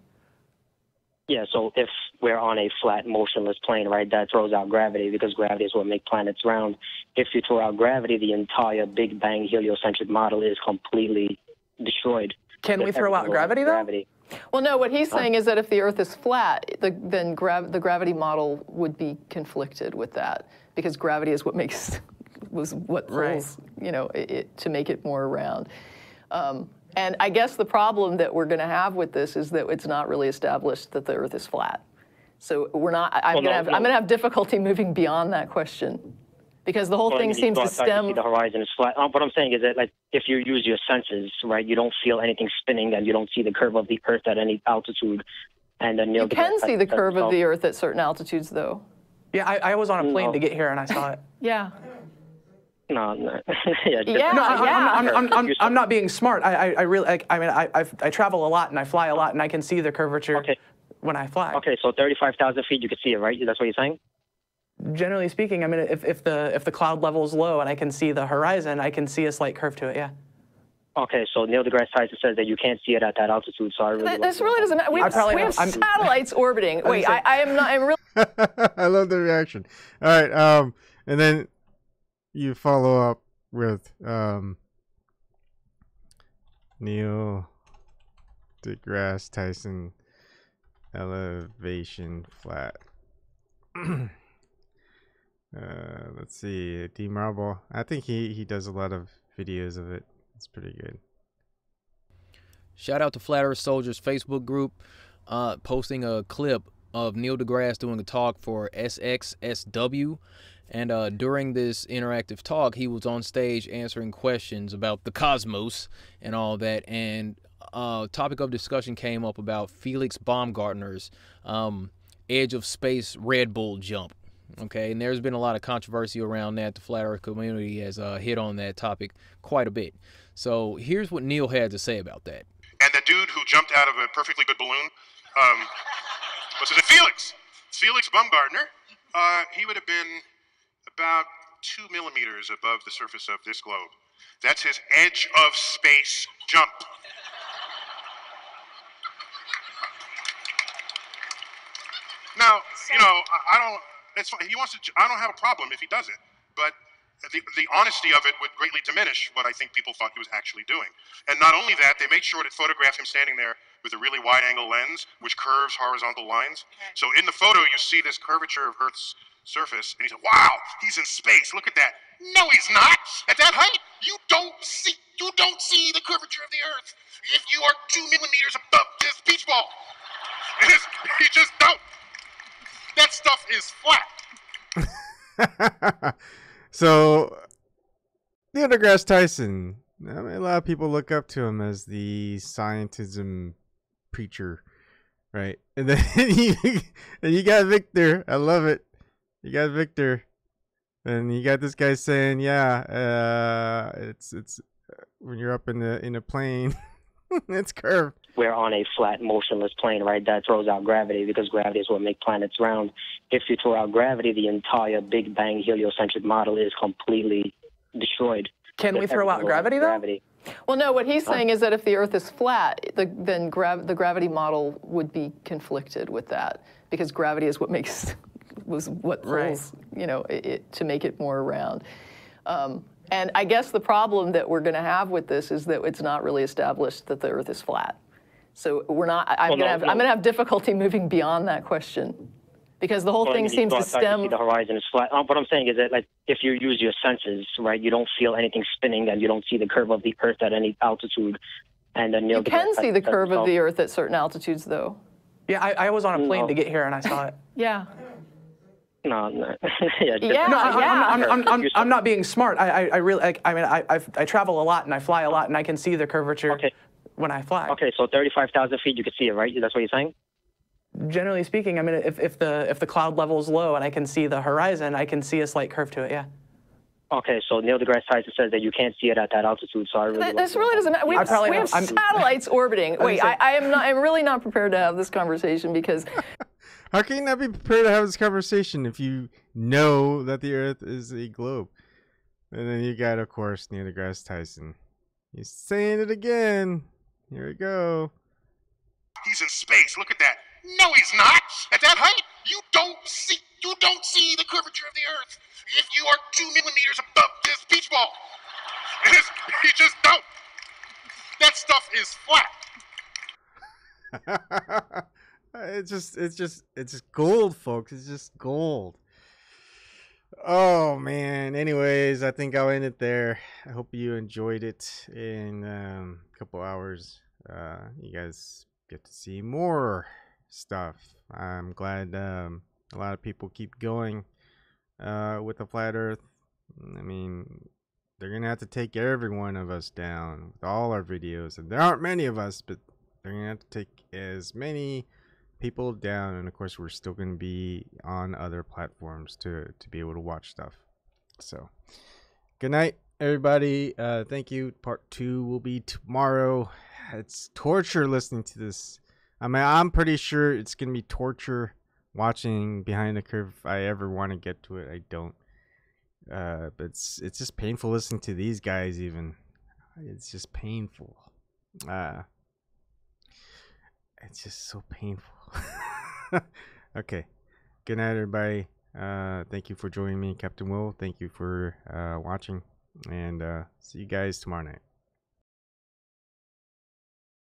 Yeah, so if we're on a flat, motionless plane, right, that throws out gravity because gravity is what makes planets round. If you throw out gravity, the entire Big Bang heliocentric model is completely destroyed. Can we throw out gravity, though? Well, no, what he's saying is that if the Earth is flat, then the gravity model would be conflicted with that because gravity is what makes, pulls, you know, it to make it more round. And I guess the problem that we're going to have with this is that it's not really established that the Earth is flat. So we're not. I'm going to have difficulty moving beyond that question, because the whole thing seems to stem. The horizon is flat. What I'm saying is that, like, if you use your senses, right, you don't feel anything spinning, and you don't see the curve of the Earth at any altitude, and then you can see the curve of the Earth at certain altitudes, though. Yeah, I was on a plane to get here, and I saw it. Yeah. No. I'm not being smart. I really, I mean, I travel a lot and I fly a lot and I can see the curvature when I fly. Okay, so 35,000 feet, you can see it, right? That's what you're saying? Generally speaking, I mean, if the cloud level is low and I can see the horizon, I can see a slight curve to it. Yeah. Okay, so Neil deGrasse Tyson says that you can't see it at that altitude. So I really. This really doesn't matter. We have satellites orbiting. Wait, I am not. I'm really. I love the reaction. All right, and then you follow up with Neil deGrasse Tyson elevation flat. Let's see, D Marble. I think he does a lot of videos of it. It's pretty good. Shout out to Flat Earth Soldiers Facebook group, posting a clip of Neil deGrasse doing a talk for SXSW. And during this interactive talk, he was on stage answering questions about the cosmos and all that. And topic of discussion came up about Felix Baumgartner's Edge of Space Red Bull jump. Okay, and there's been a lot of controversy around that. The Flat Earth community has hit on that topic quite a bit. So here's what Neil had to say about that. And the dude who jumped out of a perfectly good balloon, what's his name? Felix Baumgartner. He would have been about 2 millimeters above the surface of this globe. That's his edge of space jump. Now, you know, I don't. It's fine. He wants to. I don't have a problem if he does it, but the honesty of it would greatly diminish what I think people thought he was actually doing. And not only that, they make sure to photograph him standing there with a really wide-angle lens, which curves horizontal lines. So in the photo, you see this curvature of Earth's surface, and he said, "Wow, he's in space. Look at that." No, he's not. At that height, you don't see the curvature of the Earth if you are 2 millimeters above this beach ball. You just don't. That stuff is flat. So, Neil deGrasse Tyson. I mean, a lot of people look up to him as the scientism preacher, right? And then you got Victor. I love it. You got Victor, and you got this guy saying, "Yeah, it's when you're up in a plane, it's curved." We're on a flat, motionless plane, right, that throws out gravity because gravity is what makes planets round. If you throw out gravity, the entire Big Bang heliocentric model is completely destroyed. Can we throw out gravity, though? Well, no, what he's saying is that if the Earth is flat, then the gravity model would be conflicted with that because gravity is what makes, pulls, you know, it to make it more round. And I guess the problem that we're going to have with this is that it's not really established that the Earth is flat. So we're not. I'm going to have difficulty moving beyond that question, because the whole thing seems to stem. The horizon is flat. What I'm saying is that, like, if you use your senses, right, you don't feel anything spinning, and you don't see the curve of the Earth at any altitude. And then you can see the curve of the Earth at certain altitudes, though. Yeah, I was on a plane to get here, and I saw it. Yeah. No. I'm not being smart. I really, I mean, I travel a lot and I fly a lot and I can see the curvature when I fly. Okay, so 35,000 feet, you can see it, right? That's what you're saying? Generally speaking, I mean, if the cloud level is low and I can see the horizon, I can see a slight curve to it. Yeah. Okay, so Neil deGrasse Tyson says that you can't see it at that altitude, so I really This really doesn't matter. We have satellites orbiting. Wait, I'm really not prepared to have this conversation because... How can you not be prepared to have this conversation if you know that the Earth is a globe? And then you got, of course, Neil deGrasse Tyson. He's saying it again. Here we go. He's in space. Look at that. No, he's not. At that height, you don't see the curvature of the Earth. If you are 2 millimeters above this beach ball, you just don't. That stuff is flat. It's just gold, folks. It's just gold. Oh man. Anyways, I think I'll end it there. I hope you enjoyed it. In a couple hours, you guys get to see more stuff. I'm glad a lot of people keep going with the flat Earth. I mean, they're gonna have to take every one of us down with all our videos, and there aren't many of us, but they're gonna have to take as many people down. And of course, we're still gonna be on other platforms to be able to watch stuff. So good night, everybody. Thank you. Part 2 will be tomorrow. It's torture listening to this. I mean, I'm pretty sure it's gonna be torture watching Behind the Curve if I ever want to get to it. I don't. But it's just painful listening to these guys. Even it's just painful. It's just so painful. Okay. Good night, everybody. Thank you for joining me, Captain Will. Thank you for watching, and see you guys tomorrow night.